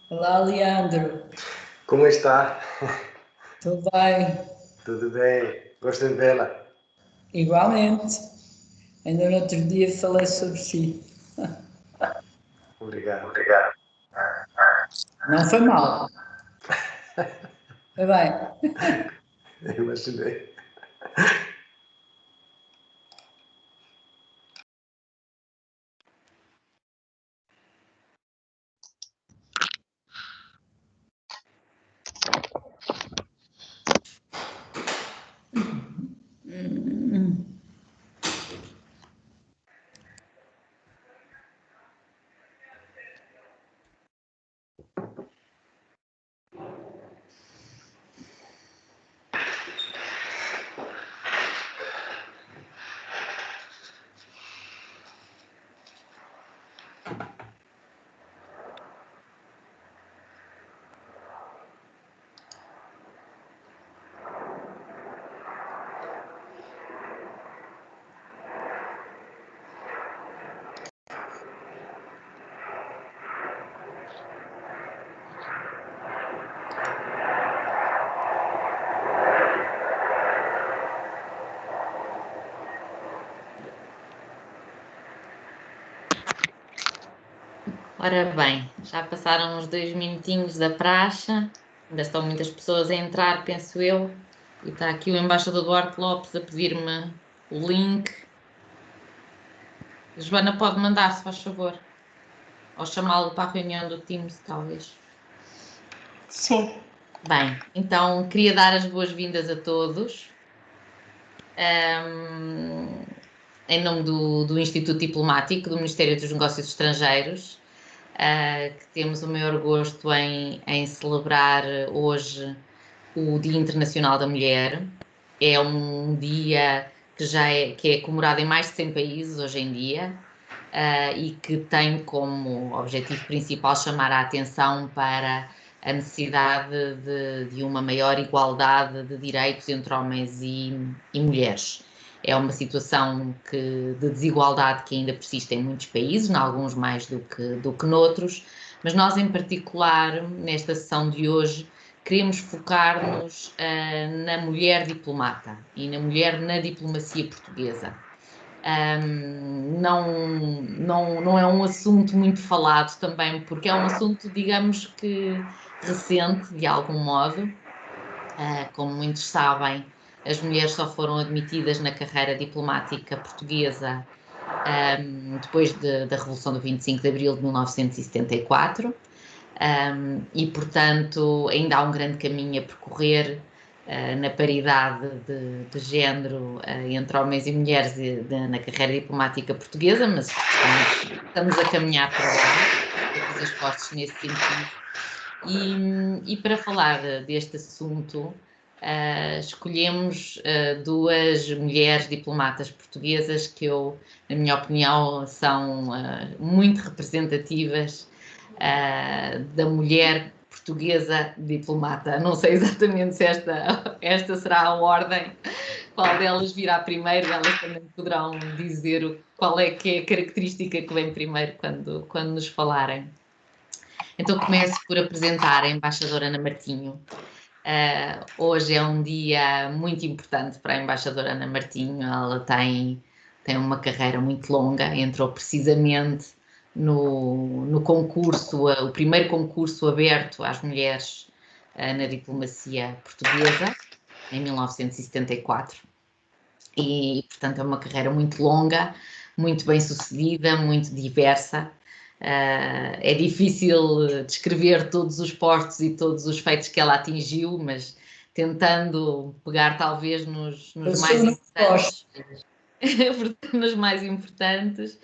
Olá, Leandro. Como está? Tudo bem? Tudo bem? Gosto de vê-la. Igualmente. Ainda no outro dia falei sobre si. Obrigado. Não foi mal. Foi bem. Imaginei. Ora bem, já passaram uns 2 minutinhos da praxe, ainda estão muitas pessoas a entrar, penso eu, e está aqui o embaixador Duarte Lopes a pedir-me o link. Joana pode mandar, se faz favor, ou chamá-lo para a reunião do Teams, talvez. Sim. Bem, então queria dar as boas-vindas a todos, em nome do Instituto Diplomático do Ministério dos Negócios Estrangeiros, que temos o maior gosto em celebrar hoje o Dia Internacional da Mulher. É um dia que é comemorado em mais de 100 países hoje em dia, e que tem como objetivo principal chamar a atenção para a necessidade de uma maior igualdade de direitos entre homens e mulheres. É uma situação de desigualdade que ainda persiste em muitos países, em alguns mais do que noutros, mas nós em particular, nesta sessão de hoje, queremos focar-nos na mulher diplomata e na mulher na diplomacia portuguesa. Não é um assunto muito falado também, porque é um assunto, digamos que recente, de algum modo. Como muitos sabem, as mulheres só foram admitidas na carreira diplomática portuguesa depois da Revolução do 25 de Abril de 1974, e, portanto, ainda há um grande caminho a percorrer na paridade de género entre homens e mulheres na carreira diplomática portuguesa, mas estamos a caminhar para lá, a fazer esforços nesse sentido. E para falar deste assunto, escolhemos duas mulheres diplomatas portuguesas que na minha opinião, são muito representativas da mulher portuguesa diplomata. Não sei exatamente se esta será a ordem, qual delas virá primeiro, elas também poderão dizer qual é que é a característica que vem primeiro quando nos falarem. Então começo por apresentar a embaixadora Ana Martinho. Hoje é um dia muito importante para a embaixadora Ana Martinho. Ela tem uma carreira muito longa, entrou precisamente no concurso, o primeiro concurso aberto às mulheres na diplomacia portuguesa, em 1974. E, portanto, é uma carreira muito longa, muito bem sucedida, muito diversa. É difícil descrever todos os postos e todos os feitos que ela atingiu, mas tentando pegar talvez nos mais importantes. Nos mais importantes.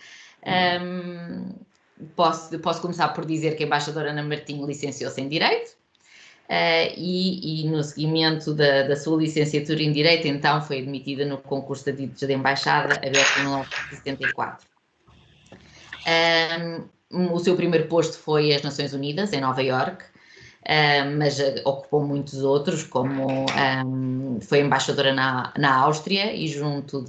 Posso começar por dizer que a embaixadora Ana Martinho licenciou-se em Direito, e no seguimento da sua licenciatura em Direito, então foi admitida no concurso de adidos de embaixada, aberto em 1974. O seu primeiro posto foi as Nações Unidas, em Nova Iorque, mas ocupou muitos outros, como foi embaixadora na Áustria e junto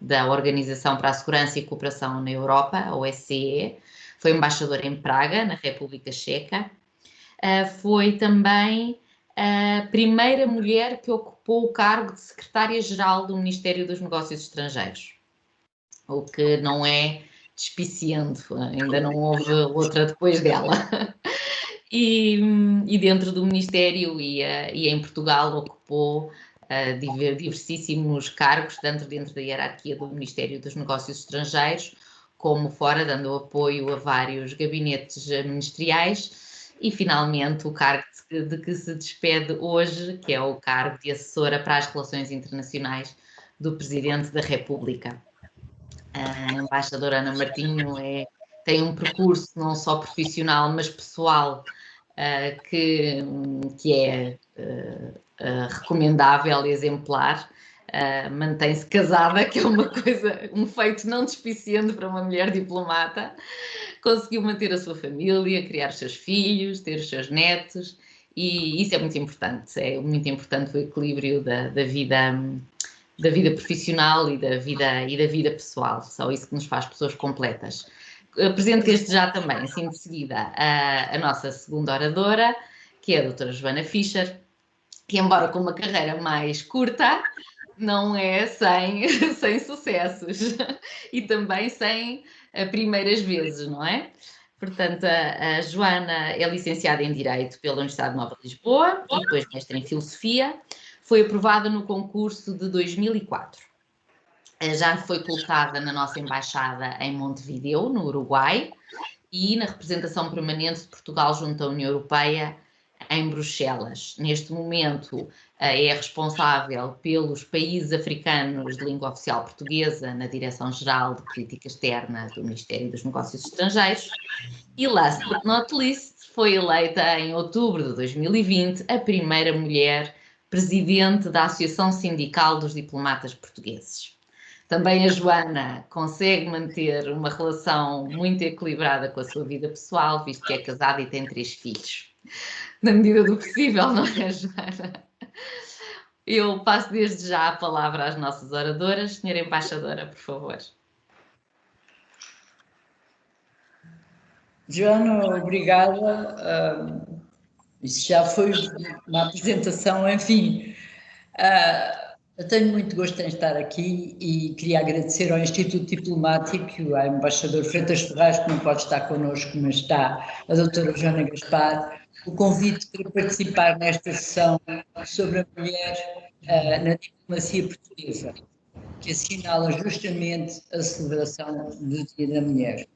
da Organização para a Segurança e Cooperação na Europa, a OSCE, foi embaixadora em Praga, na República Checa, foi também a primeira mulher que ocupou o cargo de secretária-geral do Ministério dos Negócios Estrangeiros, o que não é despiciando, ainda não houve outra depois dela. E dentro do Ministério e em Portugal ocupou diversíssimos cargos, tanto dentro da hierarquia do Ministério dos Negócios Estrangeiros, como fora, dando apoio a vários gabinetes ministeriais, e finalmente o cargo de que se despede hoje, que é o cargo de assessora para as relações internacionais do Presidente da República. A embaixadora Ana Martinho tem um percurso não só profissional, mas pessoal, que é recomendável e exemplar. Mantém-se casada, que é uma coisa, um feito não despiciando para uma mulher diplomata. Conseguiu manter a sua família, criar os seus filhos, ter os seus netos, e isso é muito importante. É muito importante o equilíbrio da vida profissional e da vida pessoal. Só isso que nos faz pessoas completas. Apresento desde já também, assim de seguida, a nossa segunda oradora, que é a doutora Joana Fischer, que embora com uma carreira mais curta, não é sem sucessos e também sem primeiras vezes, não é? Portanto, a Joana é licenciada em Direito pela Universidade Nova de Lisboa e depois mestre em Filosofia. Foi aprovada no concurso de 2004. Já foi colocada na nossa embaixada em Montevideo, no Uruguai, e na representação permanente de Portugal junto à União Europeia, em Bruxelas. Neste momento, é responsável pelos países africanos de língua oficial portuguesa na Direção-Geral de Política Externa do Ministério dos Negócios Estrangeiros. E, last but not least, foi eleita em outubro de 2020 a primeira mulher presidente da Associação Sindical dos Diplomatas Portugueses. Também a Joana consegue manter uma relação muito equilibrada com a sua vida pessoal, visto que é casada e tem 3 filhos. Na medida do possível, não é, Joana? Eu passo desde já a palavra às nossas oradoras. Senhora Embaixadora, por favor. Joana, obrigada. Isso já foi uma apresentação, enfim. Eu tenho muito gosto em estar aqui e queria agradecer ao Instituto Diplomático, ao embaixador Freitas Ferraz, que não pode estar connosco, mas está a doutora Joana Gaspar, o convite para participar nesta sessão sobre a mulher na diplomacia portuguesa, que assinala justamente a celebração do Dia da Mulher.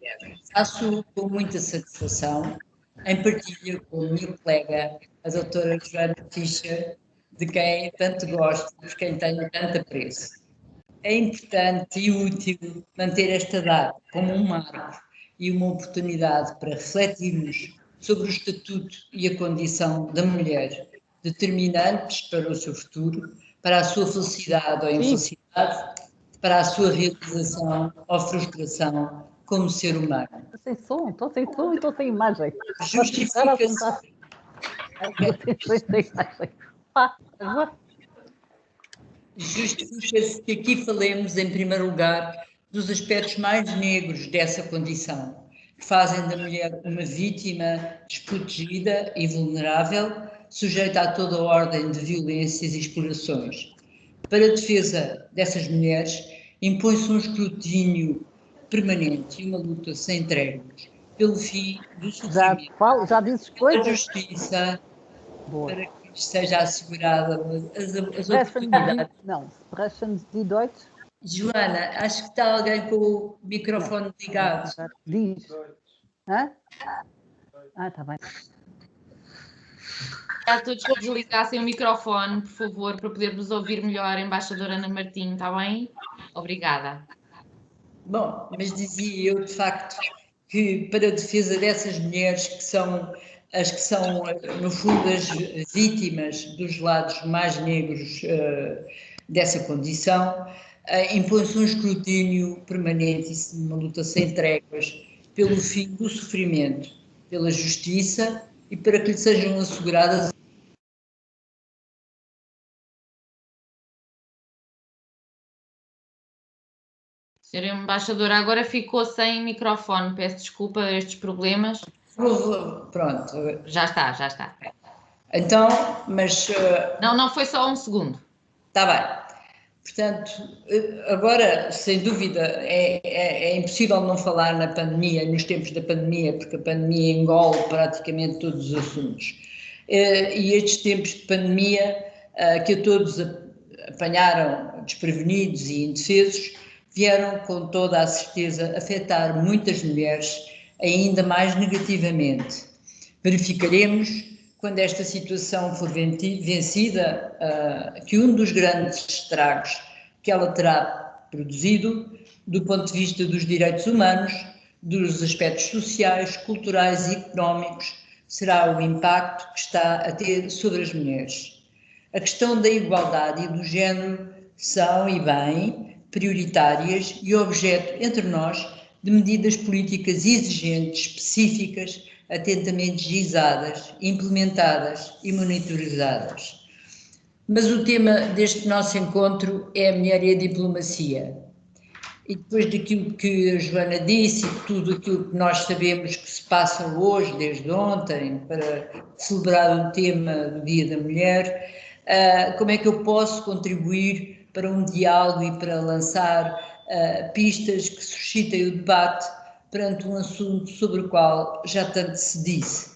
Faço com muita satisfação, em partilha com a minha colega, a doutora Joana Fischer, de quem tanto gosto, por quem tenho tanto apreço. É importante e útil manter esta data como um marco e uma oportunidade para refletirmos sobre o estatuto e a condição da mulher, determinantes para o seu futuro, para a sua felicidade ou infelicidade, para a sua realização ou frustração como ser humano. Estou sem som e estou sem imagem. Justifica-se. Justifica-se que aqui falemos, em primeiro lugar, dos aspectos mais negros dessa condição, que fazem da mulher uma vítima desprotegida e vulnerável, sujeita a toda a ordem de violências e explorações. Para a defesa dessas mulheres, impõe-se um escrutínio permanente e uma luta sem tréguas pelo fim do sofrimento, já dizes coisas? da justiça, Boa. para que seja assegurada as oportunidades. Não, sprechen Sie Deutsch? Joana, acho que está alguém com o microfone ligado. Diz. Hã? Está bem. A todos que desligassem o microfone, por favor, para podermos ouvir melhor a embaixadora Ana Martinho, está bem? Obrigada. Bom, mas dizia eu, de facto, que para a defesa dessas mulheres que são as que são, no fundo, as vítimas dos lados mais negros dessa condição, impõe-se um escrutínio permanente e uma luta sem tréguas pelo fim do sofrimento, pela justiça e para que lhe sejam asseguradas. Senhora Embaixadora, agora ficou sem microfone, peço desculpa a estes problemas. Pronto. Já está, já está. Então, mas... Não foi só um segundo. Está bem. Portanto, agora, sem dúvida, é impossível não falar na pandemia, nos tempos da pandemia, porque a pandemia engole praticamente todos os assuntos. E estes tempos de pandemia, que a todos apanharam desprevenidos e indefesos, vieram com toda a certeza afetar muitas mulheres ainda mais negativamente. Verificaremos, quando esta situação for vencida, que um dos grandes estragos que ela terá produzido, do ponto de vista dos direitos humanos, dos aspectos sociais, culturais e económicos, será o impacto que está a ter sobre as mulheres. A questão da igualdade e do género são, e bem, prioritárias e objeto, entre nós, de medidas políticas exigentes, específicas, atentamente gizadas, implementadas e monitorizadas. Mas o tema deste nosso encontro é a mulher e a diplomacia. E depois daquilo que a Joana disse e tudo aquilo que nós sabemos que se passa hoje, desde ontem, para celebrar o tema do Dia da Mulher, como é que eu posso contribuir para um diálogo e para lançar pistas que suscitem o debate perante um assunto sobre o qual já tanto se disse?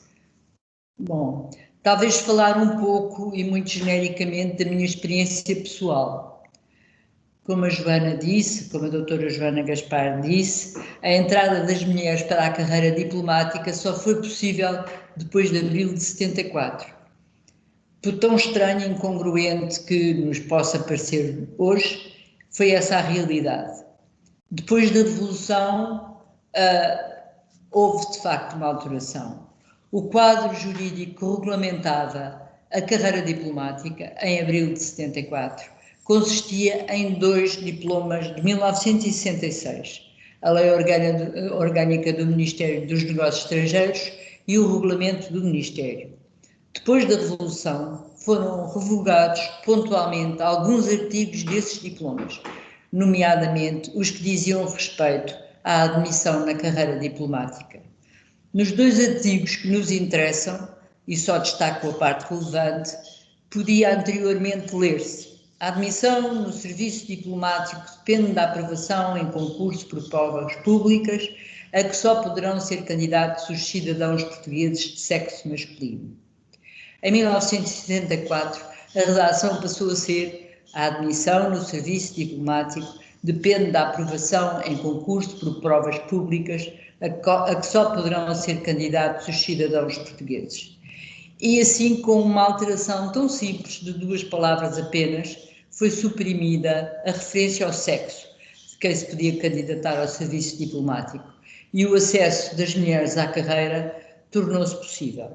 Bom, talvez falar um pouco e muito genericamente da minha experiência pessoal. Como a Joana disse, como a doutora Joana Gaspar disse, a entrada das mulheres para a carreira diplomática só foi possível depois de abril de 74. Por tão estranho e incongruente que nos possa parecer hoje, foi essa a realidade. Depois da Revolução, houve de facto uma alteração. O quadro jurídico que regulamentava a carreira diplomática, em abril de 74, consistia em 2 diplomas de 1966, a Lei Orgânica do Ministério dos Negócios Estrangeiros e o Regulamento do Ministério. Depois da Revolução, foram revogados pontualmente alguns artigos desses diplomas, nomeadamente os que diziam respeito à admissão na carreira diplomática. Nos 2 artigos que nos interessam, e só destaco a parte relevante, podia anteriormente ler-se: a admissão no serviço diplomático depende da aprovação em concurso por provas públicas, a que só poderão ser candidatos os cidadãos portugueses de sexo masculino. Em 1964, a redação passou a ser: a admissão no serviço diplomático depende da aprovação em concurso por provas públicas, a que só poderão ser candidatos os cidadãos portugueses. E assim, com uma alteração tão simples de 2 palavras apenas, foi suprimida a referência ao sexo de quem se podia candidatar ao serviço diplomático, e o acesso das mulheres à carreira tornou-se possível.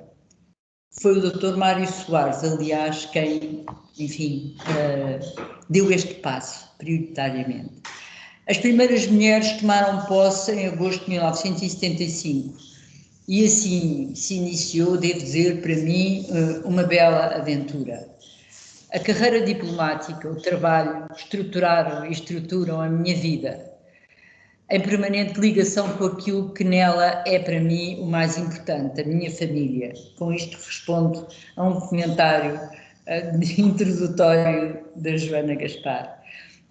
Foi o Dr. Mário Soares, aliás, quem, enfim, deu este passo, prioritariamente. As primeiras mulheres tomaram posse em agosto de 1975 e assim se iniciou, devo dizer, para mim, uma bela aventura. A carreira diplomática, o trabalho, estruturaram e estruturam a minha vida, em permanente ligação com aquilo que nela é para mim o mais importante, a minha família. Com isto respondo a um comentário introdutório da Joana Gaspar.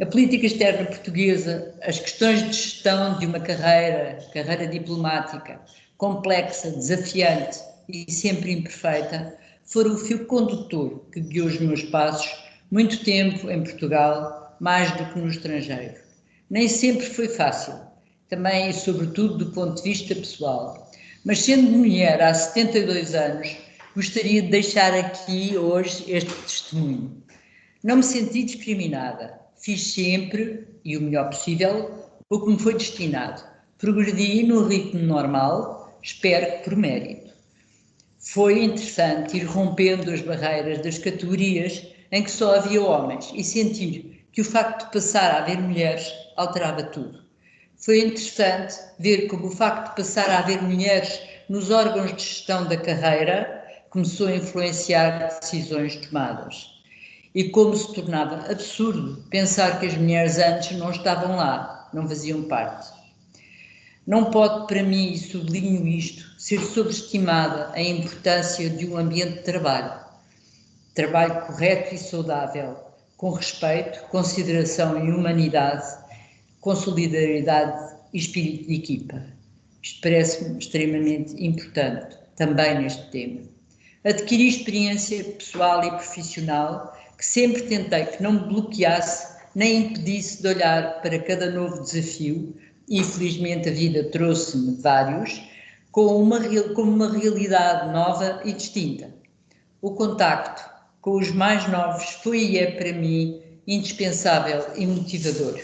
A política externa portuguesa, as questões de gestão de uma carreira diplomática, complexa, desafiante e sempre imperfeita, foram o fio condutor que guiou os meus passos muito tempo em Portugal, mais do que no estrangeiro. Nem sempre foi fácil, também e sobretudo do ponto de vista pessoal, mas sendo mulher há 72 anos, gostaria de deixar aqui hoje este testemunho. Não me senti discriminada, fiz sempre, e o melhor possível, o que me foi destinado. Progredi no ritmo normal, espero que por mérito. Foi interessante ir rompendo as barreiras das categorias em que só havia homens e sentir que o facto de passar a haver mulheres alterava tudo. Foi interessante ver como o facto de passar a haver mulheres nos órgãos de gestão da carreira começou a influenciar decisões tomadas. E como se tornava absurdo pensar que as mulheres antes não estavam lá, não faziam parte. Não pode, para mim, e sublinho isto, ser sobreestimada a importância de um ambiente de trabalho correto e saudável, com respeito, consideração e humanidade, com solidariedade e espírito de equipa. Isto parece-me extremamente importante, também neste tema. Adquiri experiência pessoal e profissional que sempre tentei que não me bloqueasse nem impedisse de olhar para cada novo desafio, e infelizmente a vida trouxe-me vários, como uma realidade nova e distinta. O contacto com os mais novos foi e é para mim indispensável e motivador.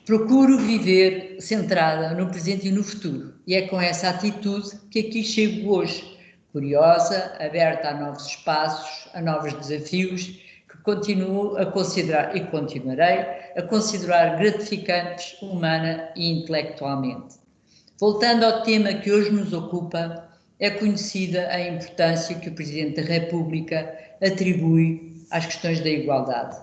Procuro viver centrada no presente e no futuro, e é com essa atitude que aqui chego hoje, curiosa, aberta a novos espaços, a novos desafios, que continuo a considerar e continuarei a considerar gratificantes humana e intelectualmente. Voltando ao tema que hoje nos ocupa, é conhecida a importância que o Presidente da República atribui às questões da igualdade.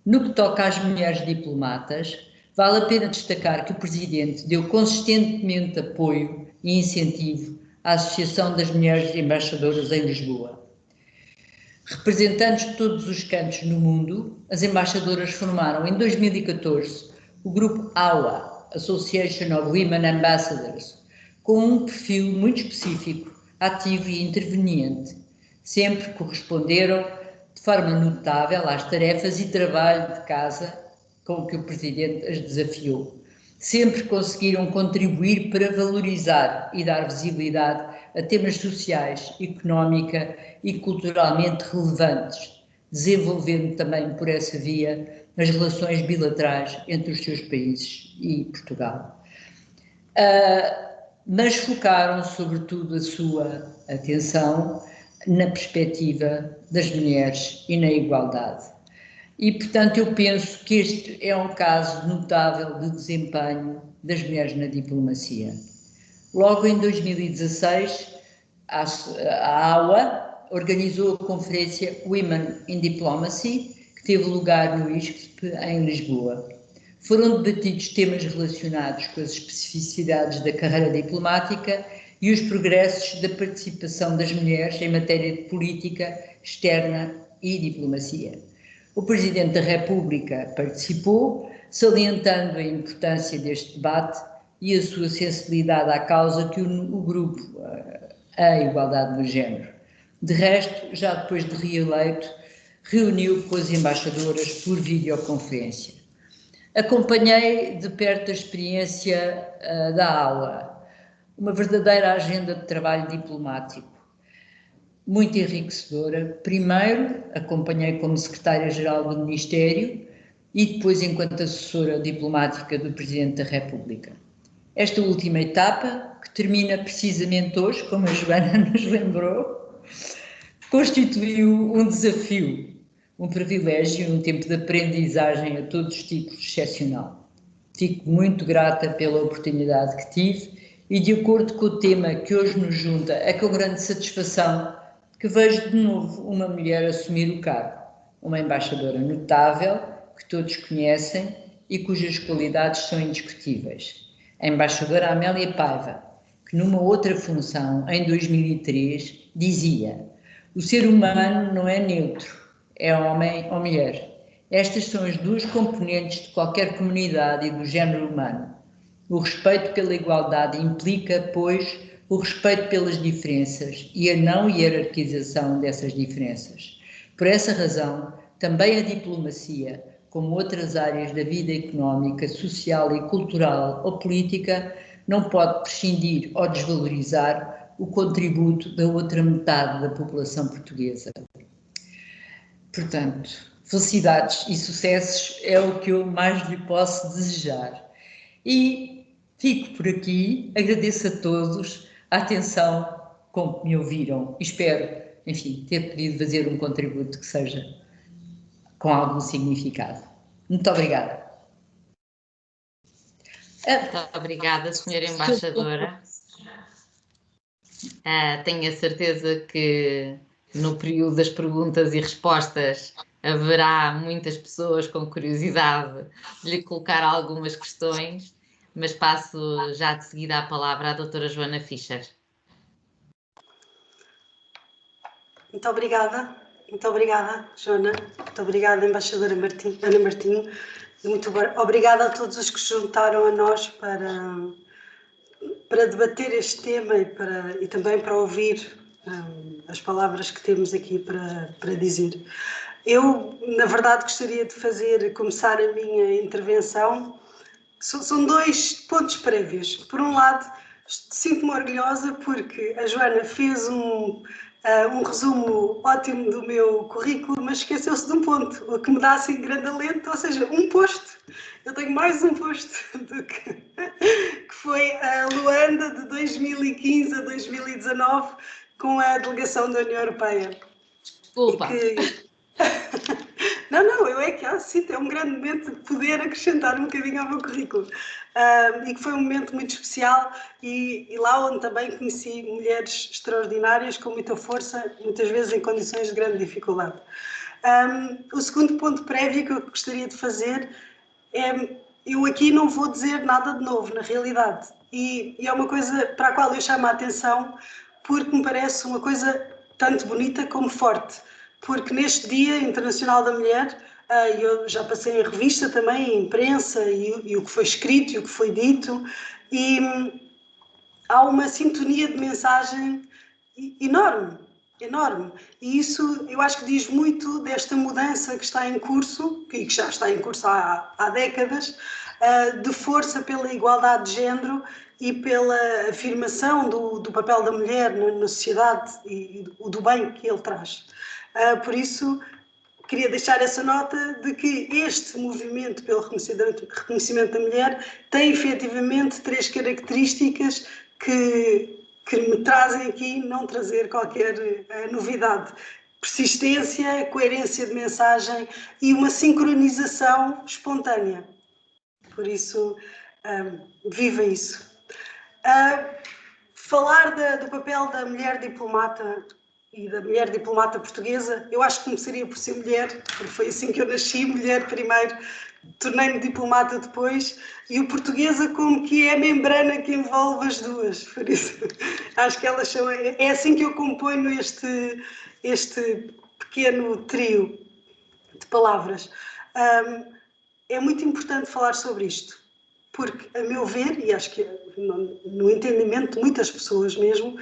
No que toca às mulheres diplomatas, vale a pena destacar que o Presidente deu consistentemente apoio e incentivo à Associação das Mulheres Embaixadoras em Lisboa. Representantes de todos os cantos no mundo, as embaixadoras formaram em 2014 o grupo AWA, Association of Women Ambassadors, com um perfil muito específico, ativo e interveniente. Sempre corresponderam de forma notável às tarefas e trabalho de casa com que o Presidente as desafiou. Sempre conseguiram contribuir para valorizar e dar visibilidade a temas sociais, económica e culturalmente relevantes, desenvolvendo também por essa via as relações bilaterais entre os seus países e Portugal. Mas focaram sobretudo a sua atenção na perspectiva das mulheres e na igualdade. E, portanto, eu penso que este é um caso notável de desempenho das mulheres na diplomacia. Logo em 2016, a AWA organizou a conferência Women in Diplomacy, que teve lugar no ISCTE, em Lisboa. Foram debatidos temas relacionados com as especificidades da carreira diplomática e os progressos da participação das mulheres em matéria de política externa e diplomacia. O Presidente da República participou, salientando a importância deste debate e a sua sensibilidade à causa que o grupo, a igualdade do género. De resto, já depois de reeleito, reuniu com as embaixadoras por videoconferência. Acompanhei de perto a experiência da aula, uma verdadeira agenda de trabalho diplomático, muito enriquecedora. Primeiro, acompanhei como secretária-geral do Ministério e depois enquanto assessora diplomática do Presidente da República. Esta última etapa, que termina precisamente hoje, como a Joana nos lembrou, constituiu um desafio, um privilégio e um tempo de aprendizagem a todos os tipos excepcional. Fico muito grata pela oportunidade que tive e, de acordo com o tema que hoje nos junta, é com grande satisfação que vejo de novo uma mulher assumir o cargo, uma embaixadora notável, que todos conhecem e cujas qualidades são indiscutíveis. A embaixadora Amélia Paiva, que numa outra função, em 2003, dizia: o ser humano não é neutro, é homem ou mulher. Estas são as duas componentes de qualquer comunidade e do género humano. O respeito pela igualdade implica, pois, o respeito pelas diferenças e a não hierarquização dessas diferenças. Por essa razão, também a diplomacia, como outras áreas da vida económica, social e cultural ou política, não pode prescindir ou desvalorizar o contributo da outra metade da população portuguesa. Portanto, felicidades e sucessos é o que eu mais lhe posso desejar. E fico por aqui, agradeço a todos a atenção com que me ouviram. Espero, enfim, ter podido fazer um contributo que seja com algum significado. Muito obrigada. Muito obrigada, Sra. Embaixadora. Tenho a certeza que no período das perguntas e respostas haverá muitas pessoas com curiosidade de lhe colocar algumas questões, mas passo já de seguida a palavra à doutora Joana Fischer. Muito obrigada, Joana. Muito obrigada, embaixadora Ana Martinho. E muito obrigada a todos os que se juntaram a nós para debater este tema e também para ouvir as palavras que temos aqui para dizer. Eu, na verdade, gostaria de começar a minha intervenção. São dois pontos prévios. Por um lado, sinto-me orgulhosa porque a Joana fez um resumo ótimo do meu currículo, mas esqueceu-se de um ponto, o que me dá assim grande alento, ou seja, um posto. Eu tenho mais um posto que foi a Luanda de 2015 a 2019 com a delegação da União Europeia. Desculpa. Não, eu é que sinto, é um grande momento de poder acrescentar um bocadinho ao meu currículo. E que foi um momento muito especial e lá onde também conheci mulheres extraordinárias com muita força, muitas vezes em condições de grande dificuldade. O segundo ponto prévio que eu gostaria de fazer é, eu aqui não vou dizer nada de novo, na realidade, e é uma coisa para a qual eu chamo a atenção porque me parece uma coisa tanto bonita como forte. Porque neste Dia Internacional da Mulher, eu já passei em revista também, em imprensa, e o que foi escrito e o que foi dito, e há uma sintonia de mensagem enorme, enorme. E isso eu acho que diz muito desta mudança que está em curso, e que já está em curso há décadas, de força pela igualdade de género e pela afirmação do papel da mulher na sociedade e do bem que ele traz. Por isso, queria deixar essa nota de que este movimento pelo reconhecimento da mulher tem efetivamente 3 características que me trazem aqui não trazer qualquer novidade. Persistência, coerência de mensagem e uma sincronização espontânea. Por isso, viva isso. Falar do papel da mulher diplomata e da mulher diplomata portuguesa, eu acho que começaria por ser mulher, porque foi assim que eu nasci, mulher primeiro, tornei-me diplomata depois, e o portuguesa como que é a membrana que envolve as duas, por isso acho que elas são, é assim que eu componho este pequeno trio de palavras. É muito importante falar sobre isto, porque a meu ver, e acho que no entendimento de muitas pessoas mesmo,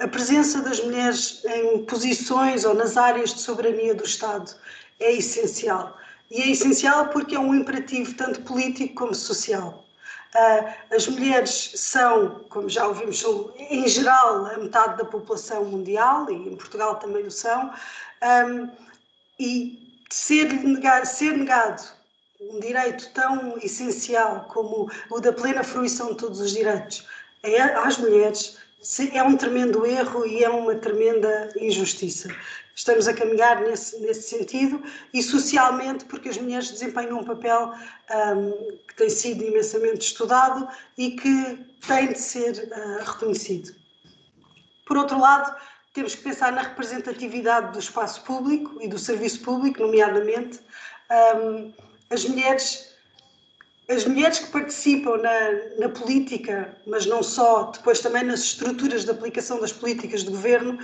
a presença das mulheres em posições ou nas áreas de soberania do Estado é essencial. E é essencial porque é um imperativo tanto político como social. As mulheres são, como já ouvimos, são, em geral, a metade da população mundial, e em Portugal também o são, e ser negado um direito tão essencial como o da plena fruição de todos os direitos às mulheres é um tremendo erro e é uma tremenda injustiça. Estamos a caminhar nesse sentido e socialmente porque as mulheres desempenham um papel que tem sido imensamente estudado e que tem de ser reconhecido. Por outro lado, temos que pensar na representatividade do espaço público e do serviço público, nomeadamente as mulheres que participam na política, mas não só, depois também nas estruturas de aplicação das políticas de governo,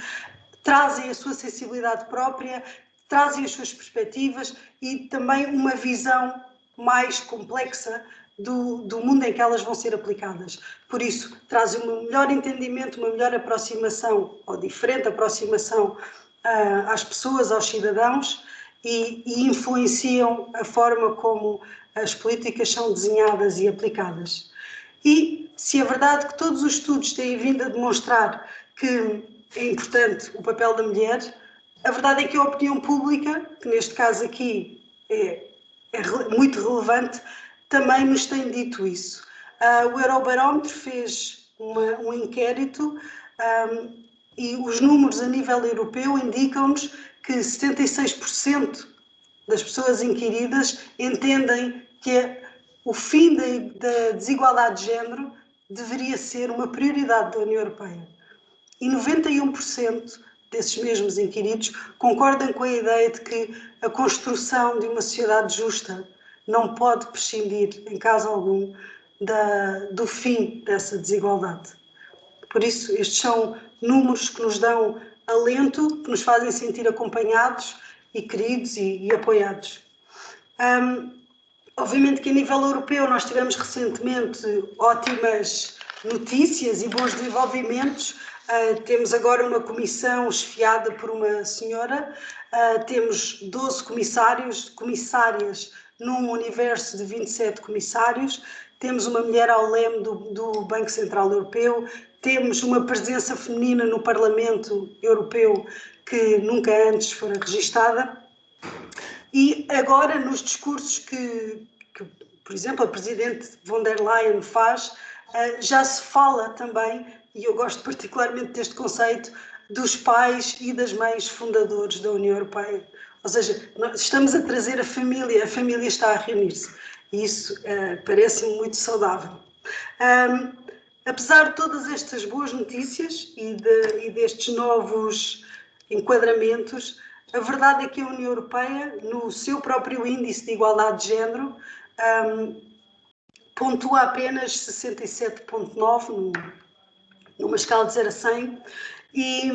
trazem a sua sensibilidade própria, trazem as suas perspectivas e também uma visão mais complexa do mundo em que elas vão ser aplicadas. Por isso, trazem um melhor entendimento, uma melhor aproximação, ou diferente aproximação às pessoas, aos cidadãos, e influenciam a forma como as políticas são desenhadas e aplicadas. E se é verdade que todos os estudos têm vindo a demonstrar que é importante o papel da mulher, a verdade é que a opinião pública, que neste caso aqui é muito relevante, também nos tem dito isso. O Eurobarómetro fez um inquérito e os números a nível europeu indicam-nos que 76% das pessoas inquiridas entendem que o fim da desigualdade de género deveria ser uma prioridade da União Europeia. E 91% desses mesmos inquiridos concordam com a ideia de que a construção de uma sociedade justa não pode prescindir, em caso algum, do fim dessa desigualdade. Por isso, estes são números que nos dão alento, que nos fazem sentir acompanhados e queridos e apoiados. Obviamente que a nível europeu nós tivemos recentemente ótimas notícias e bons desenvolvimentos. Temos agora uma comissão chefiada por uma senhora, temos 12 comissárias num universo de 27 comissários, temos uma mulher ao leme do Banco Central Europeu, temos uma presença feminina no Parlamento Europeu que nunca antes fora registada. E agora, nos discursos que, por exemplo, a Presidente von der Leyen faz, já se fala também, e eu gosto particularmente deste conceito, dos pais e das mães fundadores da União Europeia. Ou seja, nós estamos a trazer a família está a reunir-se. E isso parece-me muito saudável. Apesar de todas estas boas notícias e destes novos enquadramentos, a verdade é que a União Europeia, no seu próprio índice de igualdade de género, pontua apenas 67,9 numa escala de 0 a 100, e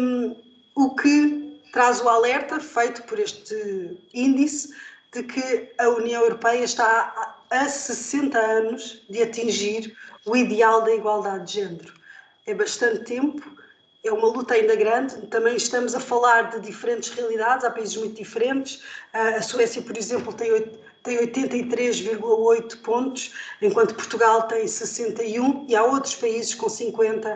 o que traz o alerta feito por este índice de que a União Europeia está a 60 anos de atingir o ideal da igualdade de género. É bastante tempo. É uma luta ainda grande, também estamos a falar de diferentes realidades, há países muito diferentes. A Suécia, por exemplo, tem 83,8 pontos, enquanto Portugal tem 61 e há outros países com 50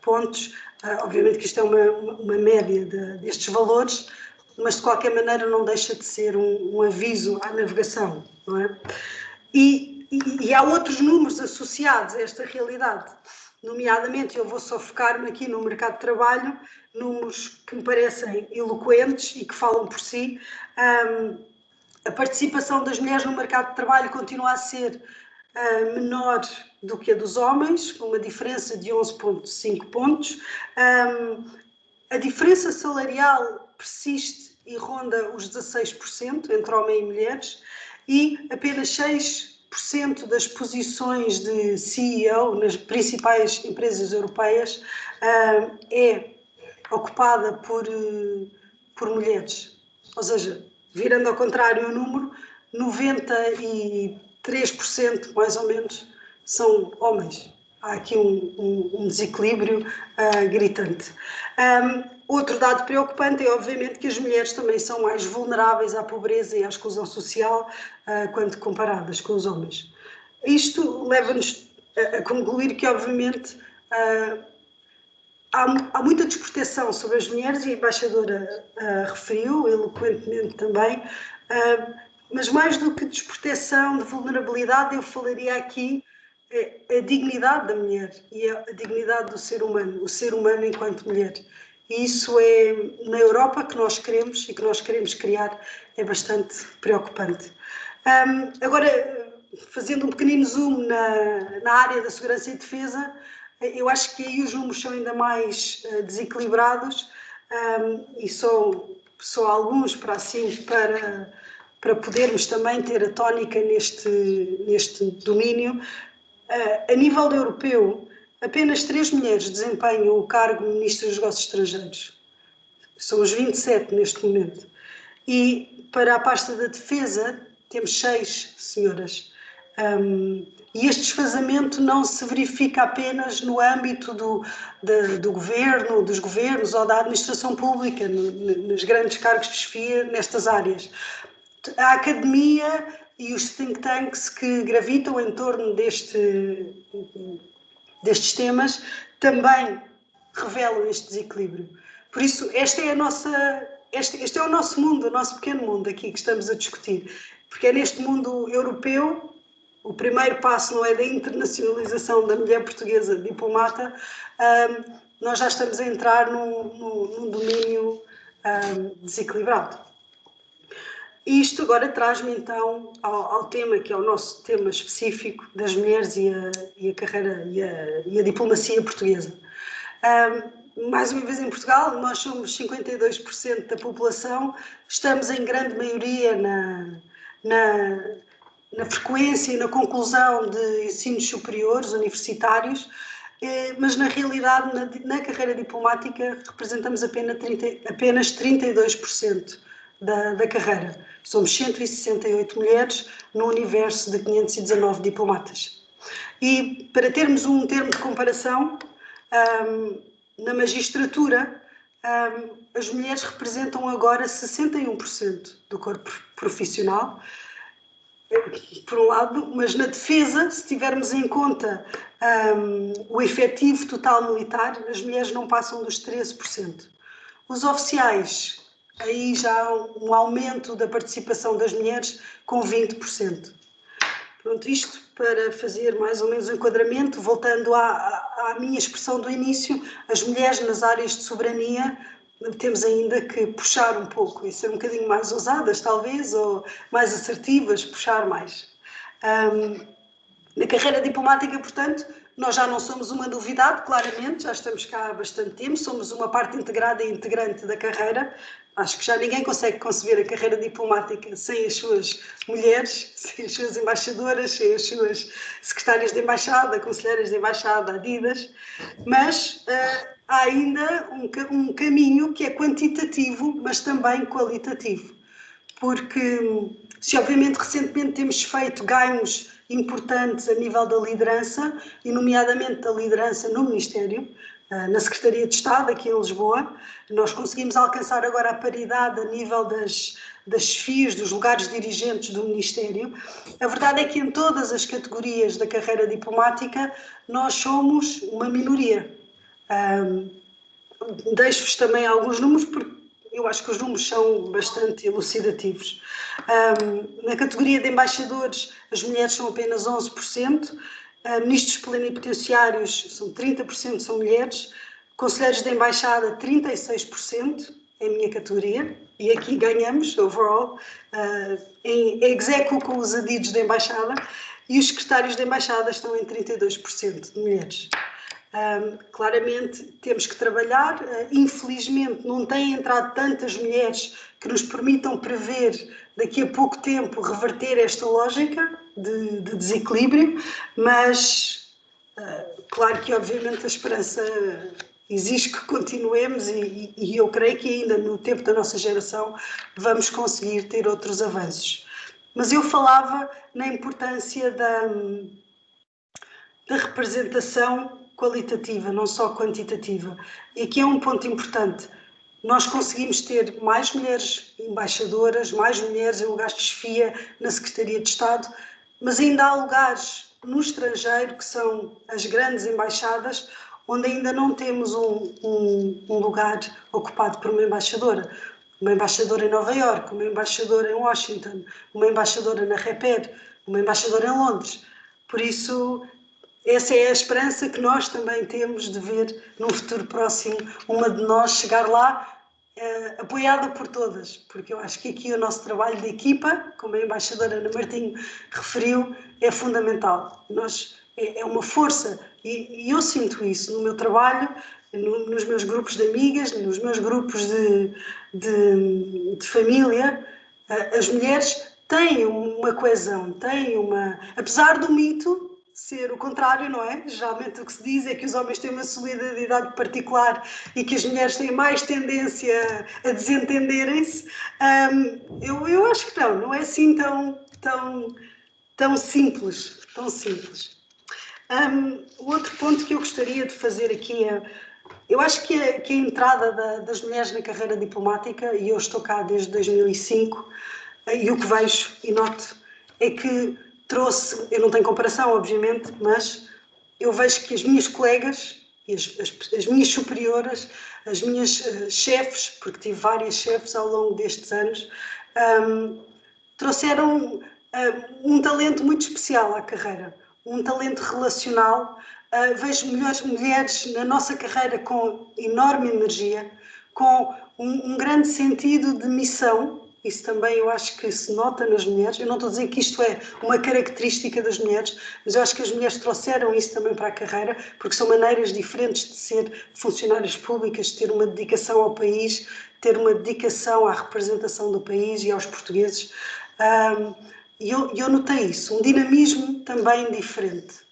pontos. Obviamente que isto é uma média destes valores, mas de qualquer maneira não deixa de ser um aviso à navegação, não é? E há outros números associados a esta realidade. Nomeadamente, eu vou só focar-me aqui no mercado de trabalho, números que me parecem eloquentes e que falam por si. A participação das mulheres no mercado de trabalho continua a ser menor do que a dos homens, com uma diferença de 11,5 pontos. A diferença salarial persiste e ronda os 16% entre homens e mulheres, e apenas 6% das posições de CEO nas principais empresas europeias é ocupada por mulheres. Ou seja, virando ao contrário o número, 93% mais ou menos são homens. Há aqui um desequilíbrio gritante. Outro dado preocupante é, obviamente, que as mulheres também são mais vulneráveis à pobreza e à exclusão social quando comparadas com os homens. Isto leva-nos a concluir que, obviamente, há muita desproteção sobre as mulheres, e a embaixadora referiu eloquentemente também, mas mais do que desproteção, de vulnerabilidade, eu falaria aqui a dignidade da mulher e a dignidade do ser humano, o ser humano enquanto mulher. E isso é, na Europa, que nós queremos e que nós queremos criar, é bastante preocupante. Agora, fazendo um pequenino zoom na área da segurança e defesa, eu acho que aí os números são ainda mais desequilibrados, e só alguns para podermos também ter a tónica neste domínio. A nível europeu, apenas 3 mulheres desempenham o cargo de Ministro dos Negócios Estrangeiros. São os 27 neste momento. E para a pasta da defesa, temos 6 senhoras. E este desfazamento não se verifica apenas no âmbito do governo, dos governos ou da administração pública, nos grandes cargos de chefia nestas áreas. A academia e os think tanks que gravitam em torno destes temas também revelam este desequilíbrio. Por isso, este é o nosso mundo, o nosso pequeno mundo aqui que estamos a discutir. Porque é neste mundo europeu, o primeiro passo não é da internacionalização da mulher portuguesa diplomata, nós já estamos a entrar num domínio desequilibrado. Isto agora traz-me então ao tema, que é o nosso tema específico das mulheres e a carreira e a diplomacia portuguesa. Mais uma vez em Portugal, nós somos 52% da população, estamos em grande maioria na frequência e na conclusão de ensinos superiores, universitários, mas na realidade, na carreira diplomática, representamos apenas 32% da carreira. Somos 168 mulheres no universo de 519 diplomatas. E para termos um termo de comparação, na magistratura, as mulheres representam agora 61% do corpo profissional, por um lado, mas na defesa, se tivermos em conta o efetivo total militar, as mulheres não passam dos 13%. Os oficiais, aí já há um aumento da participação das mulheres com 20%. Pronto, isto para fazer mais ou menos o enquadramento, voltando à minha expressão do início, as mulheres nas áreas de soberania temos ainda que puxar um pouco e ser um bocadinho mais ousadas, talvez, ou mais assertivas, puxar mais. Na carreira diplomática, portanto, nós já não somos uma novidade, claramente, já estamos cá há bastante tempo, somos uma parte integrada e integrante da carreira. Acho que já ninguém consegue conceber a carreira diplomática sem as suas mulheres, sem as suas embaixadoras, sem as suas secretárias de embaixada, conselheiras de embaixada, adidas, mas há ainda um caminho que é quantitativo, mas também qualitativo, porque se obviamente recentemente temos feito ganhos importantes a nível da liderança, e nomeadamente da liderança no Ministério, na Secretaria de Estado, aqui em Lisboa, nós conseguimos alcançar agora a paridade a nível das chefias, dos lugares dirigentes do Ministério. A verdade é que em todas as categorias da carreira diplomática nós somos uma minoria. Deixo-vos também alguns números, porque eu acho que os números são bastante elucidativos. Na categoria de embaixadores, as mulheres são apenas 11%, ministros plenipotenciários são 30%, são mulheres, conselheiros de embaixada 36%, é a minha categoria, e aqui ganhamos, overall, em execo com os adidos de embaixada, e os secretários de embaixada estão em 32% de mulheres. Claramente temos que trabalhar, infelizmente não têm entrado tantas mulheres que nos permitam prever daqui a pouco tempo reverter esta lógica de desequilíbrio, mas claro que obviamente a esperança exige que continuemos e eu creio que ainda no tempo da nossa geração vamos conseguir ter outros avanços. Mas eu falava na importância da representação qualitativa, não só quantitativa. E aqui é um ponto importante. Nós conseguimos ter mais mulheres embaixadoras, mais mulheres em lugares de chefia na Secretaria de Estado, mas ainda há lugares no estrangeiro, que são as grandes embaixadas, onde ainda não temos um lugar ocupado por uma embaixadora. Uma embaixadora em Nova Iorque, uma embaixadora em Washington, uma embaixadora na Reper, uma embaixadora em Londres. Por isso, essa é a esperança que nós também temos de ver num futuro próximo uma de nós chegar lá apoiada por todas, porque eu acho que aqui o nosso trabalho de equipa, como a embaixadora Ana Martinho referiu, é fundamental. É uma força e eu sinto isso no meu trabalho, nos meus grupos de amigas, nos meus grupos de família. As mulheres têm uma coesão, apesar do mito ser o contrário, não é? Geralmente o que se diz é que os homens têm uma solidariedade particular e que as mulheres têm mais tendência a desentenderem-se. Eu acho que não é assim tão simples, O outro ponto que eu gostaria de fazer aqui é, eu acho que a entrada das mulheres na carreira diplomática, e eu estou cá desde 2005, e o que vejo e noto é que trouxe, eu não tenho comparação, obviamente, mas eu vejo que as minhas colegas, e as minhas superioras, as minhas chefes, porque tive várias chefes ao longo destes anos, trouxeram um talento muito especial à carreira, um talento relacional. Vejo mulheres na nossa carreira com enorme energia, com um grande sentido de missão. Isso também eu acho que se nota nas mulheres. Eu não estou a dizer que isto é uma característica das mulheres, mas eu acho que as mulheres trouxeram isso também para a carreira, porque são maneiras diferentes de ser funcionárias públicas, de ter uma dedicação ao país, ter uma dedicação à representação do país e aos portugueses. E eu notei isso, um dinamismo também diferente.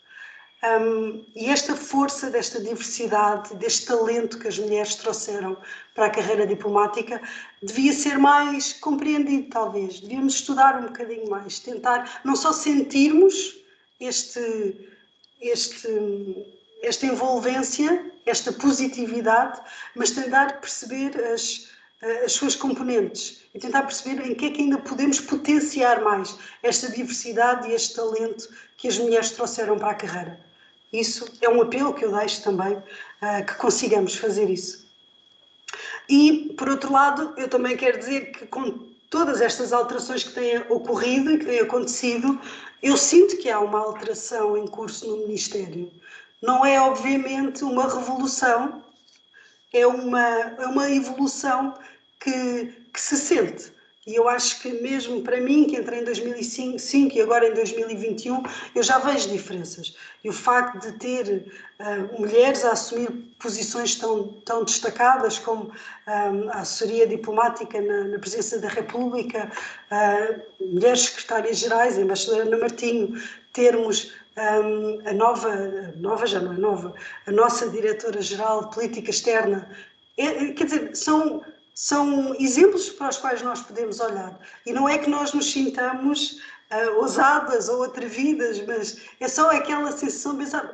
E esta força desta diversidade, deste talento que as mulheres trouxeram para a carreira diplomática, devia ser mais compreendido, talvez. Devíamos estudar um bocadinho mais, tentar não só sentirmos esta envolvência, esta positividade, mas tentar perceber as suas componentes e tentar perceber em que é que ainda podemos potenciar mais esta diversidade e este talento que as mulheres trouxeram para a carreira. Isso é um apelo que eu deixo também, que consigamos fazer isso. E, por outro lado, eu também quero dizer que com todas estas alterações que têm ocorrido e que têm acontecido, eu sinto que há uma alteração em curso no Ministério. Não é, obviamente, uma revolução, é uma evolução que se sente. E eu acho que mesmo para mim, que entrei em 2005 e agora em 2021, eu já vejo diferenças. E o facto de ter mulheres a assumir posições tão destacadas como a assessoria diplomática na Presidência da República, mulheres secretárias gerais, a embaixadora Ana Martinho, termos a nova já não é nova, a nossa diretora-geral de política externa, quer dizer, são exemplos para os quais nós podemos olhar. E não é que nós nos sintamos ousadas ou atrevidas, mas é só aquela sensação de pensar,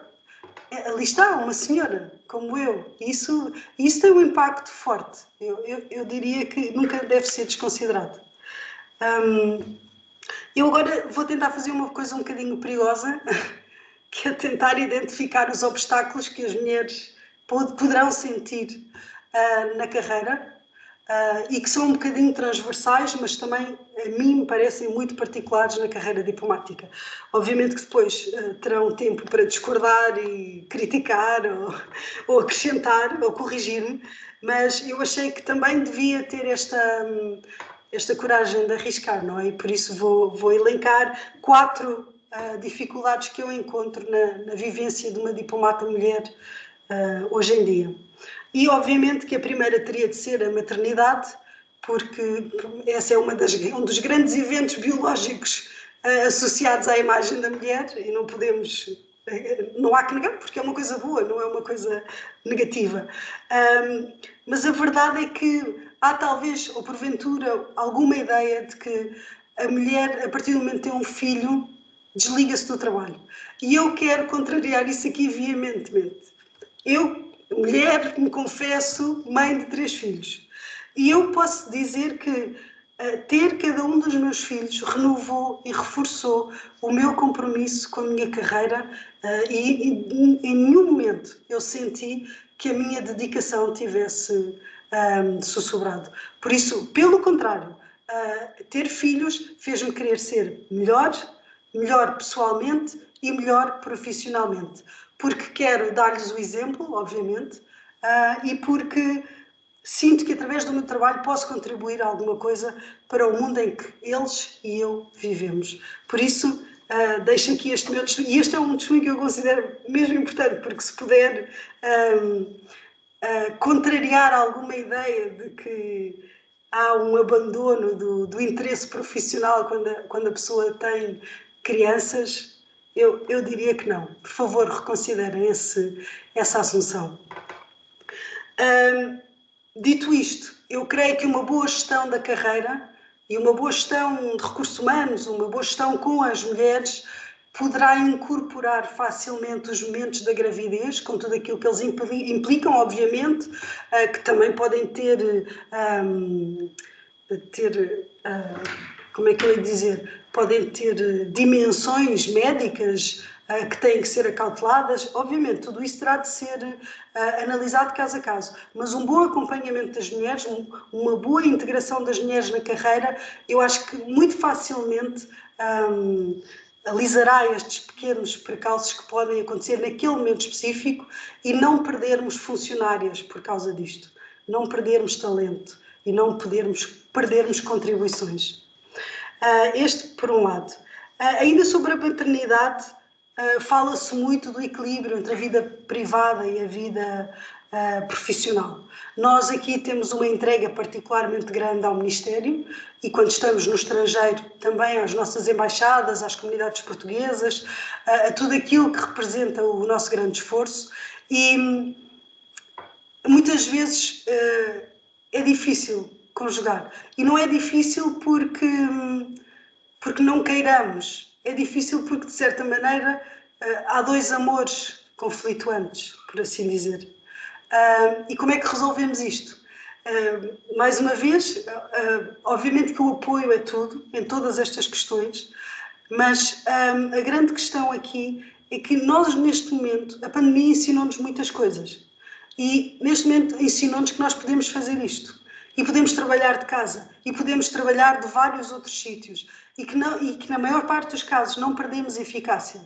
ali está uma senhora como eu. Isso tem um impacto forte. Eu diria que nunca deve ser desconsiderado. Eu agora vou tentar fazer uma coisa um bocadinho perigosa, que é tentar identificar os obstáculos que as mulheres poderão sentir na carreira, e que são um bocadinho transversais, mas também a mim me parecem muito particulares na carreira diplomática. Obviamente que depois terão tempo para discordar e criticar ou acrescentar ou corrigir-me, mas eu achei que também devia ter esta coragem de arriscar, não é? E por isso vou elencar 4 dificuldades que eu encontro na vivência de uma diplomata mulher hoje em dia. E, obviamente, que a primeira teria de ser a maternidade, porque esse é um dos grandes eventos biológicos associados à imagem da mulher e não há que negar, porque é uma coisa boa, não é uma coisa negativa. Mas a verdade é que há talvez, ou porventura, alguma ideia de que a mulher, a partir do momento que tem um filho, desliga-se do trabalho. E eu quero contrariar isso aqui veementemente. Eu, mulher, me confesso mãe de 3 filhos. E eu posso dizer que ter cada um dos meus filhos renovou e reforçou o meu compromisso com a minha carreira, e em nenhum momento eu senti que a minha dedicação tivesse sussurrado. Por isso, pelo contrário, ter filhos fez-me querer ser melhor pessoalmente e melhor profissionalmente. Porque quero dar-lhes o exemplo, obviamente, e porque sinto que através do meu trabalho posso contribuir a alguma coisa para o mundo em que eles e eu vivemos. Por isso, deixo aqui este meu testemunho, e este é um testemunho que eu considero mesmo importante, porque se puder contrariar alguma ideia de que há um abandono do interesse profissional quando a pessoa tem crianças, eu diria que não. Por favor, reconsiderem essa assunção. Dito isto, eu creio que uma boa gestão da carreira e uma boa gestão de recursos humanos, uma boa gestão com as mulheres, poderá incorporar facilmente os momentos da gravidez, com tudo aquilo que eles implicam, obviamente, que também podem ter como é que eu ia dizer, podem ter dimensões médicas que têm que ser acauteladas. Obviamente, tudo isso terá de ser analisado caso a caso, mas um bom acompanhamento das mulheres, uma boa integração das mulheres na carreira, eu acho que muito facilmente alisará estes pequenos percalços que podem acontecer naquele momento específico e não perdermos funcionárias por causa disto, não perdermos talento e não perdermos contribuições. Este por um lado. Ainda sobre a maternidade, fala-se muito do equilíbrio entre a vida privada e a vida profissional. Nós aqui temos uma entrega particularmente grande ao Ministério e quando estamos no estrangeiro também às nossas embaixadas, às comunidades portuguesas, a tudo aquilo que representa o nosso grande esforço e muitas vezes é difícil conjugar. E não é difícil porque não queiramos, é difícil porque de certa maneira há dois amores conflituantes, por assim dizer. E como é que resolvemos isto? Mais uma vez, obviamente que o apoio é tudo, em todas estas questões, mas a grande questão aqui é que nós, neste momento, a pandemia ensinou-nos muitas coisas. E, neste momento, ensinou-nos que nós podemos fazer isto. E podemos trabalhar de casa. E podemos trabalhar de vários outros sítios. E que, na maior parte dos casos, não perdemos eficácia.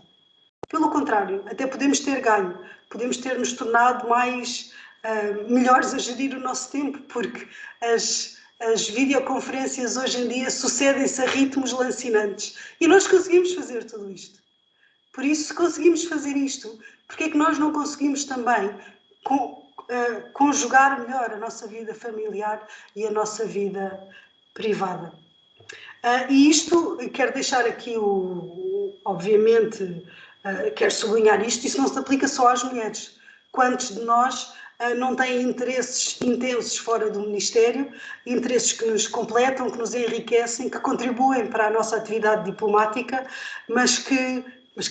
Pelo contrário, até podemos ter ganho. Podemos ter nos tornado mais melhores a gerir o nosso tempo, porque as videoconferências hoje em dia sucedem-se a ritmos lancinantes. E nós conseguimos fazer tudo isto. Por isso, se conseguimos fazer isto, porque é que nós não conseguimos também conjugar melhor a nossa vida familiar e a nossa vida privada? E isto, quero deixar aqui, obviamente, quero sublinhar isto, isso não se aplica só às mulheres. Quantos de nós não têm interesses intensos fora do Ministério, interesses que nos completam, que nos enriquecem, que contribuem para a nossa atividade diplomática, mas que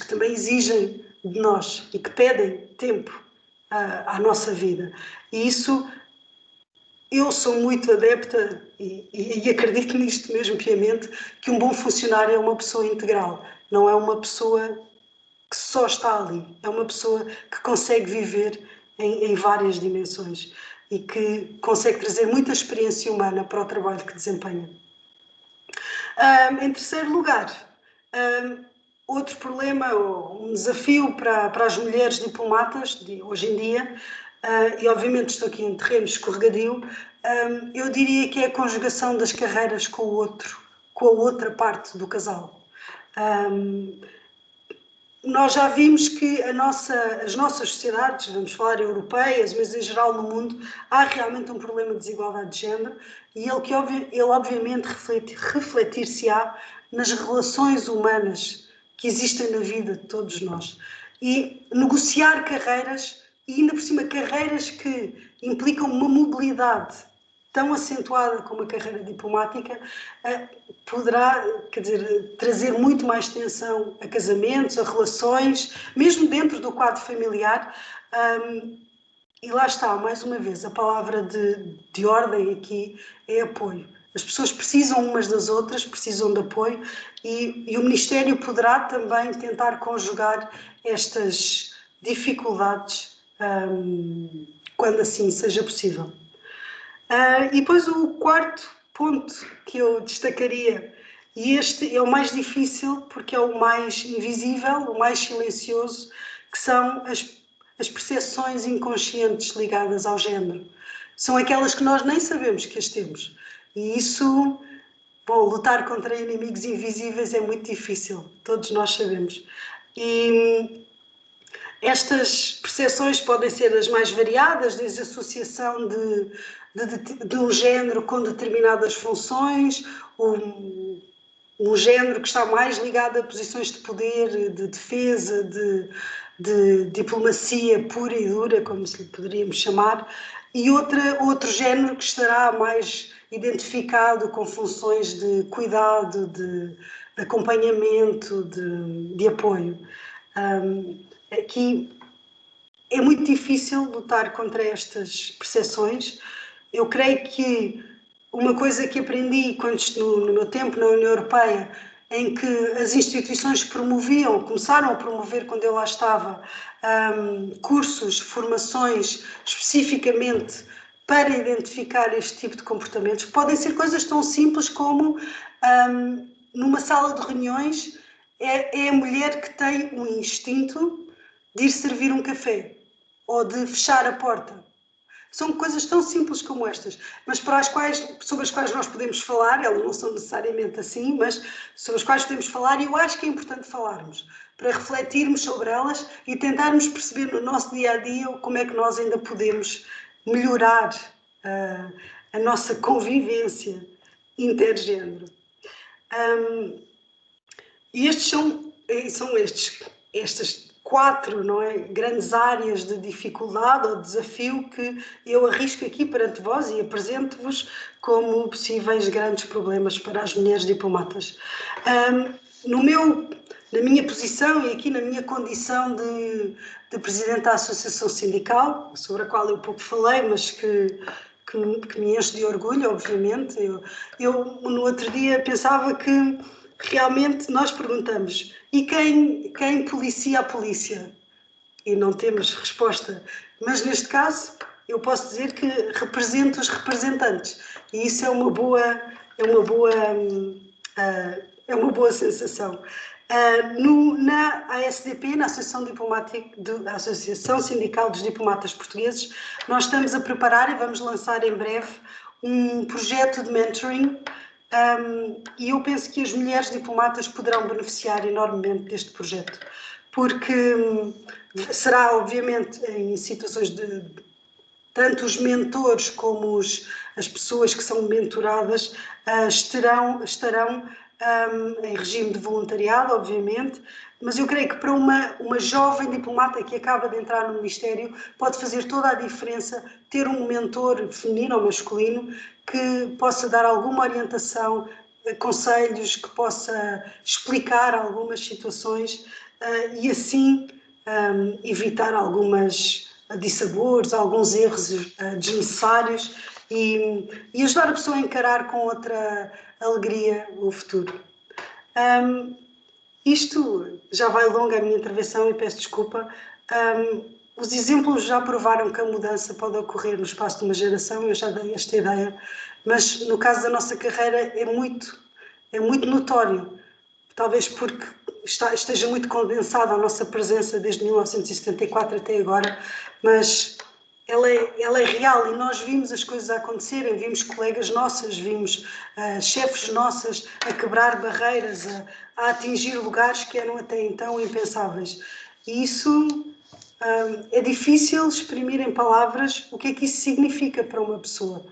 também exigem de nós e que pedem tempo à nossa vida. E isso, eu sou muito adepta e acredito nisto mesmo piamente, que um bom funcionário é uma pessoa integral, não é uma pessoa que só está ali, é uma pessoa que consegue viver em várias dimensões e que consegue trazer muita experiência humana para o trabalho que desempenha. Em terceiro lugar, outro problema, um desafio para as mulheres diplomatas de hoje em dia, e obviamente estou aqui em terreno escorregadio, eu diria que é a conjugação das carreiras com a outra parte do casal. Nós já vimos que as nossas sociedades, vamos falar europeias, mas em geral no mundo, há realmente um problema de desigualdade de género e ele obviamente refletir-se-á nas relações humanas que existem na vida de todos nós. E negociar carreiras, e ainda por cima carreiras que implicam uma mobilidade tão acentuada como a carreira diplomática, poderá, trazer muito mais tensão a casamentos, a relações, mesmo dentro do quadro familiar. E lá está, mais uma vez, a palavra de ordem aqui é apoio. As pessoas precisam umas das outras, precisam de apoio e o Ministério poderá também tentar conjugar estas dificuldades quando assim seja possível. E depois o quarto ponto que eu destacaria, e este é o mais difícil porque é o mais invisível, o mais silencioso, que são as percepções inconscientes ligadas ao género. São aquelas que nós nem sabemos que as temos. E isso, lutar contra inimigos invisíveis é muito difícil, todos nós sabemos. E estas percepções podem ser as mais variadas, desde a associação de um género com determinadas funções, um género que está mais ligado a posições de poder, de defesa, de diplomacia pura e dura, como se lhe poderíamos chamar, e outro género que estará mais identificado com funções de cuidado, de acompanhamento, de apoio. Aqui é muito difícil lutar contra estas percepções. Eu creio que uma coisa que aprendi no meu tempo na União Europeia, em que as instituições começaram a promover, quando eu lá estava, cursos, formações especificamente para identificar este tipo de comportamentos. Podem ser coisas tão simples como, numa sala de reuniões, é a mulher que tem um instinto de ir servir um café ou de fechar a porta. São coisas tão simples como estas, mas sobre as quais nós podemos falar, elas não são necessariamente assim, mas sobre as quais podemos falar, e eu acho que é importante falarmos, para refletirmos sobre elas e tentarmos perceber no nosso dia-a-dia como é que nós ainda podemos melhorar a nossa convivência intergénero. E estas 4, não é, grandes áreas de dificuldade ou desafio que eu arrisco aqui perante vós e apresento-vos como possíveis grandes problemas para as mulheres diplomatas. Na minha posição e aqui na minha condição de presidente da Associação Sindical, sobre a qual eu pouco falei, mas que me enche de orgulho, obviamente. Eu no outro dia pensava que realmente nós perguntamos: e quem policia a polícia? E não temos resposta. Mas neste caso eu posso dizer que represento os representantes, e isso é uma boa sensação. Na ASDP, na Associação Sindical dos Diplomatas Portugueses, nós estamos a preparar e vamos lançar em breve um projeto de mentoring, e eu penso que as mulheres diplomatas poderão beneficiar enormemente deste projeto, porque será, obviamente, em situações de tanto os mentores como as pessoas que são mentoradas estarão em regime de voluntariado, obviamente, mas eu creio que para uma jovem diplomata que acaba de entrar no Ministério pode fazer toda a diferença ter um mentor feminino ou masculino que possa dar alguma orientação, conselhos, que possa explicar algumas situações e assim evitar algumas dissabores, alguns erros desnecessários e ajudar a pessoa a encarar com outra alegria o futuro. Isto já vai longa a minha intervenção e peço desculpa. Os exemplos já provaram que a mudança pode ocorrer no espaço de uma geração, eu já dei esta ideia, mas no caso da nossa carreira é muito notório, talvez porque esteja muito condensada a nossa presença desde 1974 até agora, mas ela é real e nós vimos as coisas a acontecerem, vimos colegas nossas, vimos chefes nossas a quebrar barreiras, a atingir lugares que eram até então impensáveis. E isso é difícil exprimir em palavras o que é que isso significa para uma pessoa.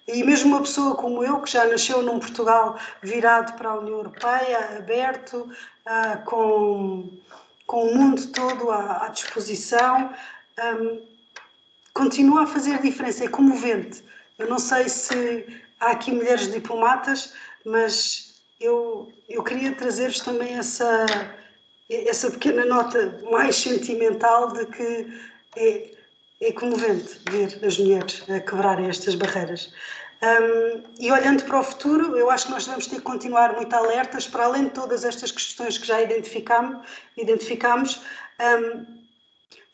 E mesmo uma pessoa como eu, que já nasceu num Portugal virado para a União Europeia, aberto, com o mundo todo à disposição, continua a fazer diferença, é comovente. Eu não sei se há aqui mulheres diplomatas, mas eu queria trazer-vos também essa pequena nota mais sentimental de que é comovente ver as mulheres a quebrarem estas barreiras. E olhando para o futuro, eu acho que nós vamos ter que continuar muito alertas, para além de todas estas questões que já identificamos.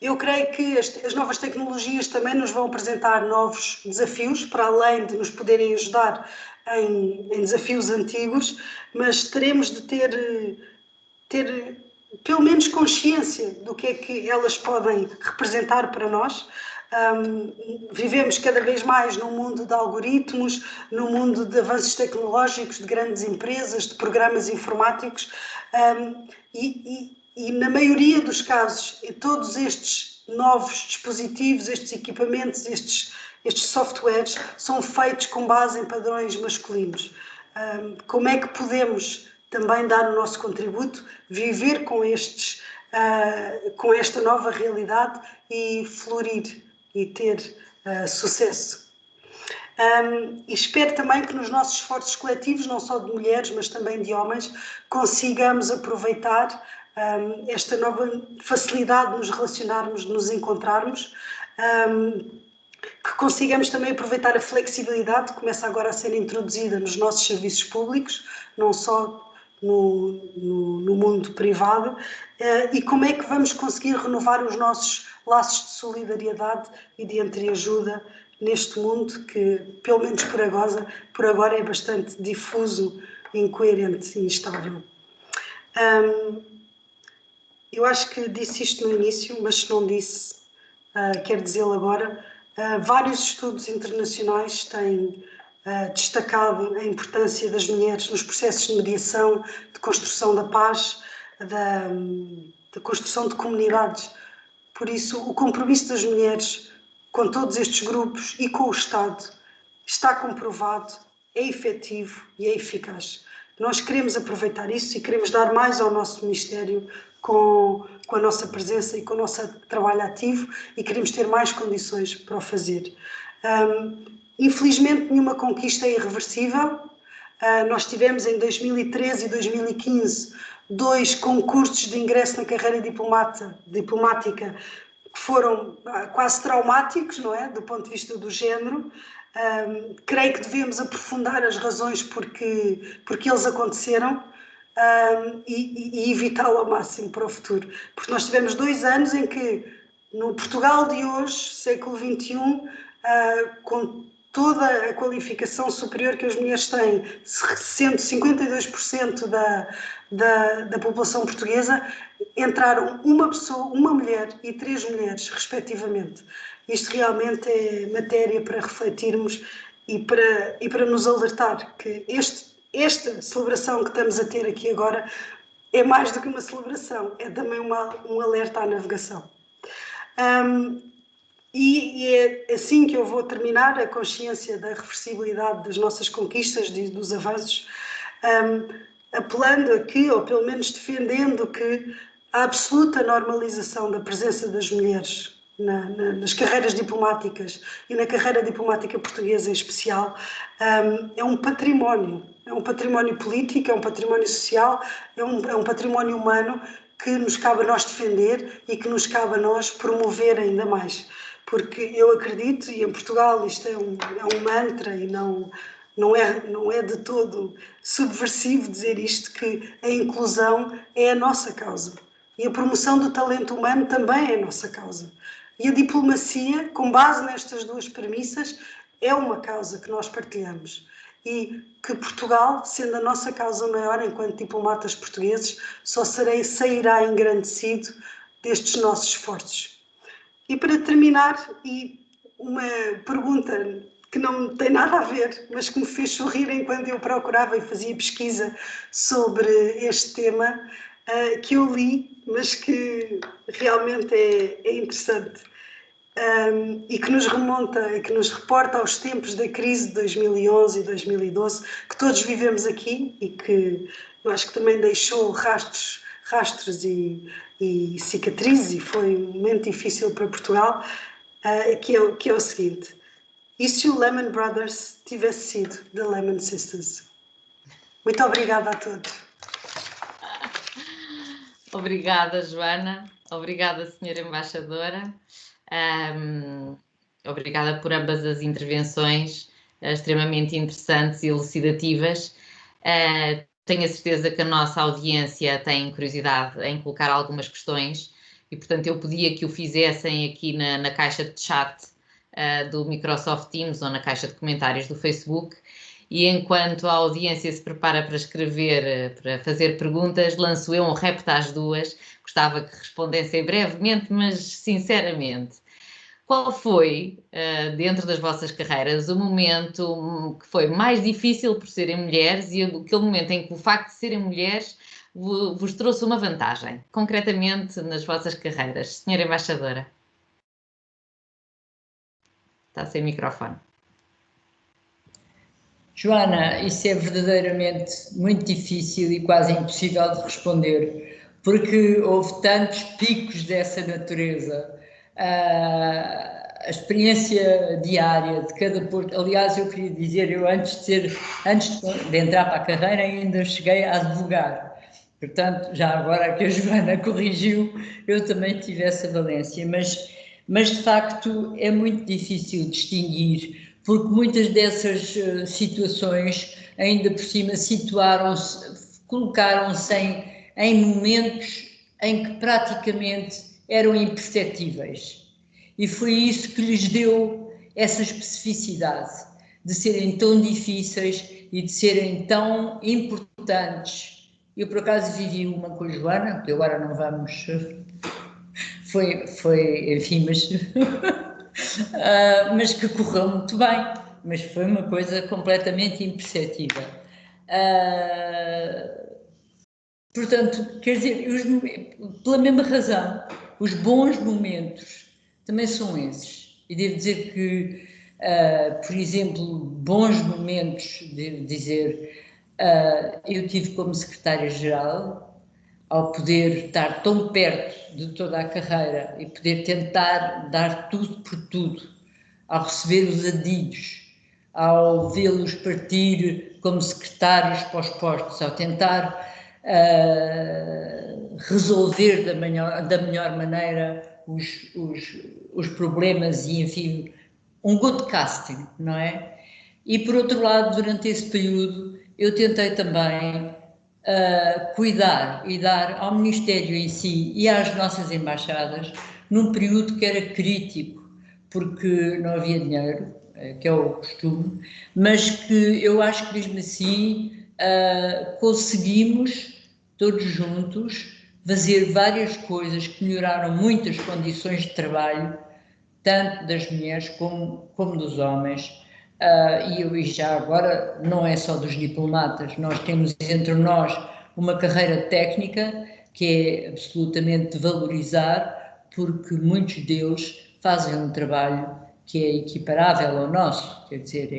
Eu creio que as novas tecnologias também nos vão apresentar novos desafios, para além de nos poderem ajudar em desafios antigos, mas teremos de ter pelo menos consciência do que é que elas podem representar para nós. Vivemos cada vez mais num mundo de algoritmos, num mundo de avanços tecnológicos, de grandes empresas, de programas informáticos, e na maioria dos casos, todos estes novos dispositivos, estes equipamentos, estes softwares são feitos com base em padrões masculinos. Como é que podemos também dar o nosso contributo, viver com esta nova realidade e florir e ter sucesso? E espero também que nos nossos esforços coletivos, não só de mulheres, mas também de homens, consigamos aproveitar esta nova facilidade de nos relacionarmos, de nos encontrarmos, que consigamos também aproveitar a flexibilidade que começa agora a ser introduzida nos nossos serviços públicos, não só no mundo privado, e como é que vamos conseguir renovar os nossos laços de solidariedade e de entreajuda neste mundo que, pelo menos por agora é bastante difuso, incoerente e instável. Eu acho que disse isto no início, mas se não disse, quero dizê-lo agora. Vários estudos internacionais têm destacado a importância das mulheres nos processos de mediação, de construção da paz, da construção de comunidades. Por isso, o compromisso das mulheres com todos estes grupos e com o Estado está comprovado, é efetivo e é eficaz. Nós queremos aproveitar isso e queremos dar mais ao nosso Ministério com a nossa presença e com o nosso trabalho ativo, e queremos ter mais condições para o fazer. Infelizmente, nenhuma conquista é irreversível. Nós tivemos em 2013 e 2015 2 concursos de ingresso na carreira diplomática que foram quase traumáticos, não é? Do ponto de vista do género. Creio que devemos aprofundar as razões porque eles aconteceram e evitá-lo ao máximo para o futuro. Porque nós tivemos 2 anos em que, no Portugal de hoje, século XXI, com toda a qualificação superior que as mulheres têm, sendo 52% da população portuguesa, entraram uma pessoa, uma mulher e 3 mulheres, respectivamente. Isto realmente é matéria para refletirmos e para nos alertar que esta celebração que estamos a ter aqui agora é mais do que uma celebração, é também um alerta à navegação. E é assim que eu vou terminar a consciência da reversibilidade das nossas conquistas, dos avanços, apelando aqui, ou pelo menos defendendo que a absoluta normalização da presença das mulheres nas carreiras diplomáticas e na carreira diplomática portuguesa em especial é um património político, é um património social, é um património humano que nos cabe a nós defender e que nos cabe a nós promover ainda mais. Porque eu acredito, e em Portugal isto é um mantra e não é de todo subversivo dizer isto, que a inclusão é a nossa causa. E a promoção do talento humano também é a nossa causa. E a diplomacia, com base nestas 2 premissas, é uma causa que nós partilhamos. E que Portugal, sendo a nossa causa maior enquanto diplomatas portugueses, só sairá engrandecido destes nossos esforços. E para terminar, e uma pergunta que não tem nada a ver, mas que me fez sorrir enquanto eu procurava e fazia pesquisa sobre este tema, que eu li, mas que realmente é interessante, e que nos remonta, que nos reporta aos tempos da crise de 2011 e 2012, que todos vivemos aqui e que eu acho que também deixou rastros e cicatrizes, e foi um momento difícil para Portugal, que é o seguinte: e se o Lehman Brothers tivesse sido The Lehman Sisters? Muito obrigada a todos. Obrigada, Joana. Obrigada, Senhora Embaixadora. Obrigada por ambas as intervenções extremamente interessantes e elucidativas. Tenho a certeza que a nossa audiência tem curiosidade em colocar algumas questões e, portanto, eu pedia que o fizessem aqui na caixa de chat do Microsoft Teams ou na caixa de comentários do Facebook. E enquanto a audiência se prepara para escrever, para fazer perguntas, lanço eu um repto às 2. Gostava que respondessem brevemente, mas sinceramente. Qual foi, dentro das vossas carreiras, o momento que foi mais difícil por serem mulheres e aquele momento em que o facto de serem mulheres vos trouxe uma vantagem, concretamente nas vossas carreiras? Senhora Embaixadora. Está sem microfone. Joana, isso é verdadeiramente muito difícil e quase impossível de responder, porque houve tantos picos dessa natureza. A experiência diária de cada porto. Aliás, eu queria dizer, eu antes de entrar para a carreira ainda cheguei a advogar. Portanto, já agora que a Joana corrigiu, eu também tive essa valência, mas de facto é muito difícil distinguir, porque muitas dessas situações, ainda por cima, colocaram-se em momentos em que praticamente eram imperceptíveis. E foi isso que lhes deu essa especificidade de serem tão difíceis e de serem tão importantes. Eu, por acaso, vivi uma com a Joana, que agora não vamos... Foi enfim, mas mas que correu muito bem, mas foi uma coisa completamente imperceptível. Portanto, quer dizer, pela mesma razão, os bons momentos também são esses. E devo dizer que, por exemplo, bons momentos, devo dizer, eu tive como secretária-geral, ao poder estar tão perto de toda a carreira e poder tentar dar tudo por tudo, ao receber os adidos, ao vê-los partir como secretários para os postos, ao tentar resolver da melhor maneira os problemas e, enfim, um good casting, não é? E, por outro lado, durante esse período, eu tentei também cuidar e dar ao Ministério em si e às nossas embaixadas, num período que era crítico, porque não havia dinheiro, que é o costume, mas que eu acho que mesmo assim conseguimos, todos juntos, fazer várias coisas que melhoraram muito as condições de trabalho, tanto das mulheres como dos homens. E já agora não é só dos diplomatas, nós temos entre nós uma carreira técnica que é absolutamente de valorizar, porque muitos deles fazem um trabalho que é equiparável ao nosso, quer dizer,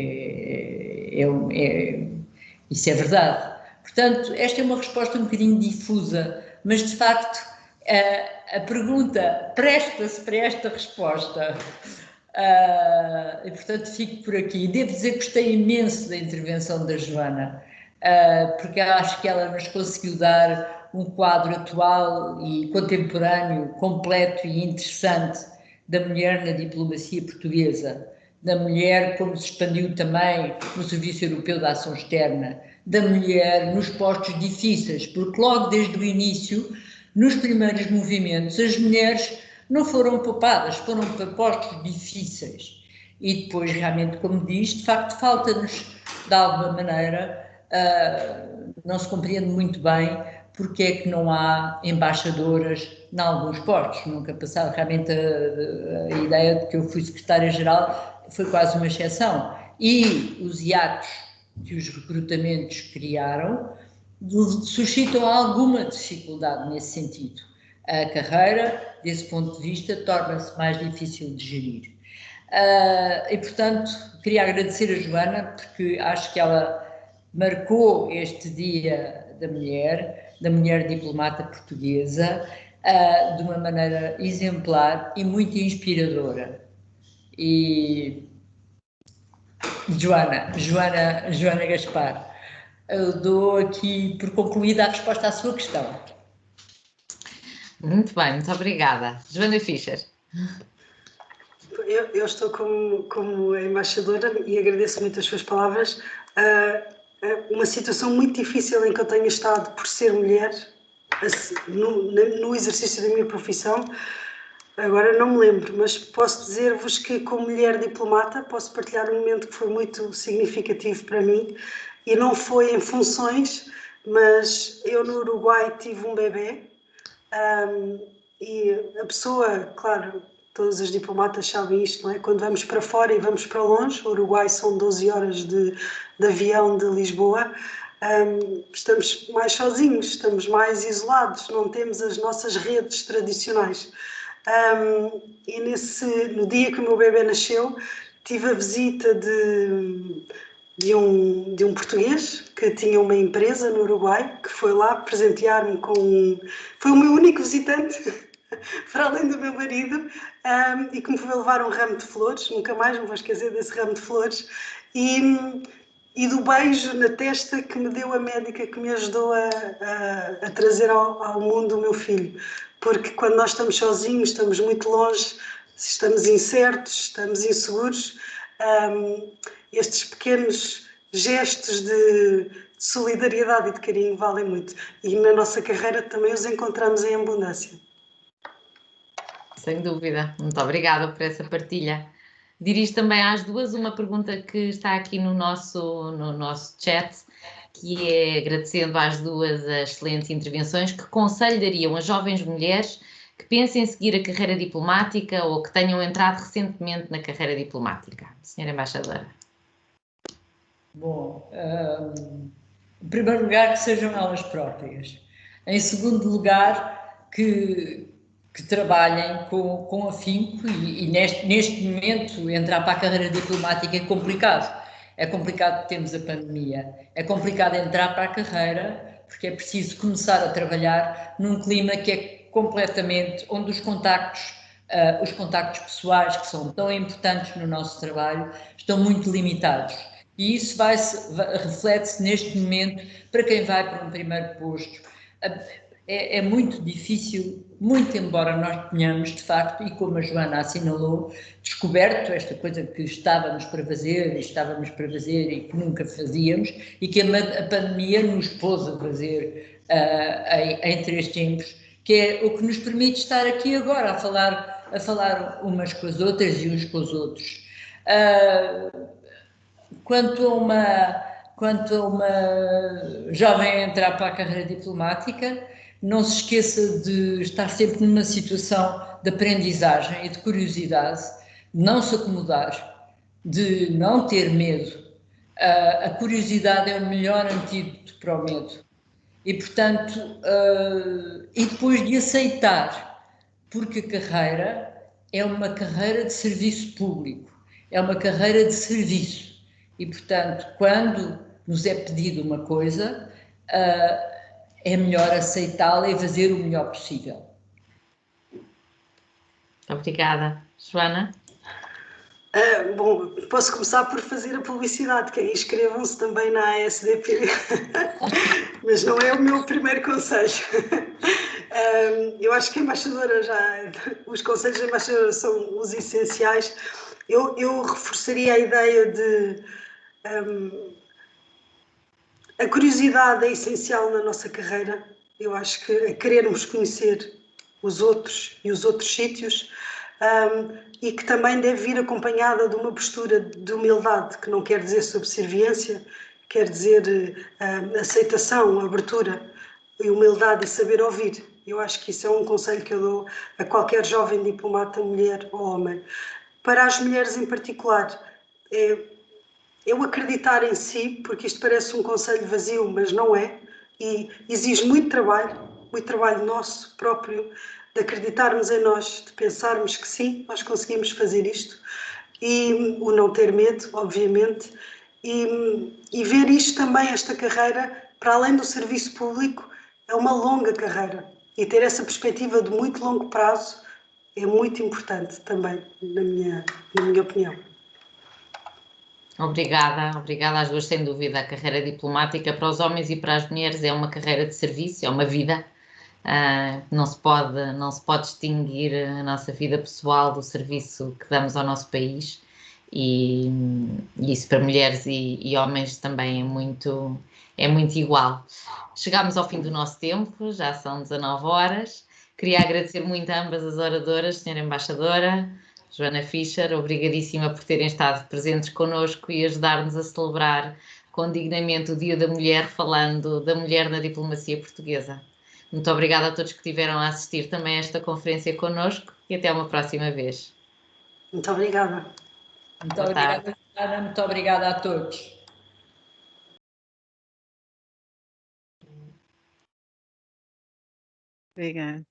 isso é verdade. Portanto, esta é uma resposta um bocadinho difusa, mas de facto a pergunta presta-se para esta resposta. E portanto fico por aqui. Devo dizer que gostei imenso da intervenção da Joana, porque acho que ela nos conseguiu dar um quadro atual e contemporâneo, completo e interessante da mulher na diplomacia portuguesa, da mulher como se expandiu também no Serviço Europeu de Ação Externa, da mulher nos postos difíceis, porque logo desde o início, nos primeiros movimentos, as mulheres não foram poupadas, foram para postos difíceis. E depois, realmente, como diz, de facto, falta-nos, de alguma maneira, não se compreende muito bem porque é que não há embaixadoras em alguns postos. Nunca passaram, realmente, a ideia de que eu fui secretária-geral foi quase uma exceção. E os hiatos que os recrutamentos criaram suscitam alguma dificuldade nesse sentido. A carreira, desse ponto de vista, torna-se mais difícil de gerir. E, portanto, queria agradecer a Joana, porque acho que ela marcou este Dia da mulher diplomata portuguesa, de uma maneira exemplar e muito inspiradora. E Joana Gaspar, eu dou aqui por concluída a resposta à sua questão. Muito bem, muito obrigada. Joana Fischer. Eu estou como embaixadora e agradeço muito as suas palavras. Uma situação muito difícil em que eu tenho estado por ser mulher, no exercício da minha profissão, agora não me lembro, mas posso dizer-vos que, como mulher diplomata, posso partilhar um momento que foi muito significativo para mim, e não foi em funções, mas eu no Uruguai tive um bebê, e a pessoa, claro, todos os diplomatas sabem isto, não é? Quando vamos para fora e vamos para longe, o Uruguai são 12 horas de avião de Lisboa, estamos mais sozinhos, estamos mais isolados, não temos as nossas redes tradicionais. E no dia que o meu bebê nasceu, tive a visita de um português que tinha uma empresa no Uruguai, que foi lá presentear-me foi o meu único visitante, para além do meu marido, e que me foi levar um ramo de flores, nunca mais me vou esquecer desse ramo de flores, e do beijo na testa que me deu a médica que me ajudou a trazer ao mundo o meu filho. Porque quando nós estamos sozinhos, estamos muito longe, estamos incertos, estamos inseguros, estes pequenos gestos de solidariedade e de carinho valem muito. E na nossa carreira também os encontramos em abundância. Sem dúvida. Muito obrigada por essa partilha. Dirijo também às duas uma pergunta que está aqui no nosso chat, que é, agradecendo às duas as excelentes intervenções, que conselho dariam a jovens mulheres que pensem em seguir a carreira diplomática ou que tenham entrado recentemente na carreira diplomática? Senhora Embaixadora. Bom, em primeiro lugar, que sejam elas próprias. Em segundo lugar, que trabalhem com afinco e neste momento entrar para a carreira diplomática é complicado. É complicado, temos a pandemia. É complicado entrar para a carreira porque é preciso começar a trabalhar num clima que é completamente onde os contactos pessoais, que são tão importantes no nosso trabalho, estão muito limitados. E isso reflete-se neste momento para quem vai para um primeiro posto. É muito difícil, muito embora nós tenhamos, de facto, e como a Joana assinalou, descoberto esta coisa que estávamos para fazer e que nunca fazíamos, e que a pandemia nos pôs a fazer em 3 tempos, que é o que nos permite estar aqui agora a falar umas com as outras e uns com os outros. Quanto a uma jovem entrar para a carreira diplomática, não se esqueça de estar sempre numa situação de aprendizagem e de curiosidade, de não se acomodar, de não ter medo. A curiosidade é o melhor antídoto para o medo. E, portanto, e depois de aceitar, porque a carreira é uma carreira de serviço público, é uma carreira de serviço. E, portanto, quando nos é pedido uma coisa, é melhor aceitá-la e fazer o melhor possível. Obrigada. Joana? Bom, posso começar por fazer a publicidade, que inscrevam-se também na ASDP, mas não é o meu primeiro conselho. Eu acho que a embaixadora os conselhos da embaixadora são os essenciais. Eu reforçaria a ideia de a curiosidade é essencial na nossa carreira. Eu acho que querermos conhecer os outros e os outros sítios, e que também deve vir acompanhada de uma postura de humildade, que não quer dizer subserviência, quer dizer aceitação, abertura, e humildade e saber ouvir. Eu acho que isso é um conselho que eu dou a qualquer jovem diplomata, mulher ou homem. Para as mulheres em particular, eu acreditar em si, porque isto parece um conselho vazio, mas não é, e exige muito trabalho nosso próprio, de acreditarmos em nós, de pensarmos que sim, nós conseguimos fazer isto, e o não ter medo, obviamente, e ver isto também, esta carreira, para além do serviço público, é uma longa carreira, e ter essa perspectiva de muito longo prazo é muito importante também, na minha opinião. Obrigada às duas, sem dúvida. A carreira diplomática para os homens e para as mulheres é uma carreira de serviço, é uma vida. Não se pode distinguir a nossa vida pessoal do serviço que damos ao nosso país, e isso para mulheres e homens também é muito igual. Chegámos ao fim do nosso tempo, já são 19 horas. Queria agradecer muito a ambas as oradoras, Senhora Embaixadora, Joana Fischer, obrigadíssima por terem estado presentes connosco e ajudar-nos a celebrar com dignamente o Dia da Mulher, falando da mulher na diplomacia portuguesa. Muito obrigada a todos que tiveram a assistir também a esta conferência connosco e até uma próxima vez. Muito obrigada. Muito obrigada, Ana. Muito obrigada a todos. Obrigada.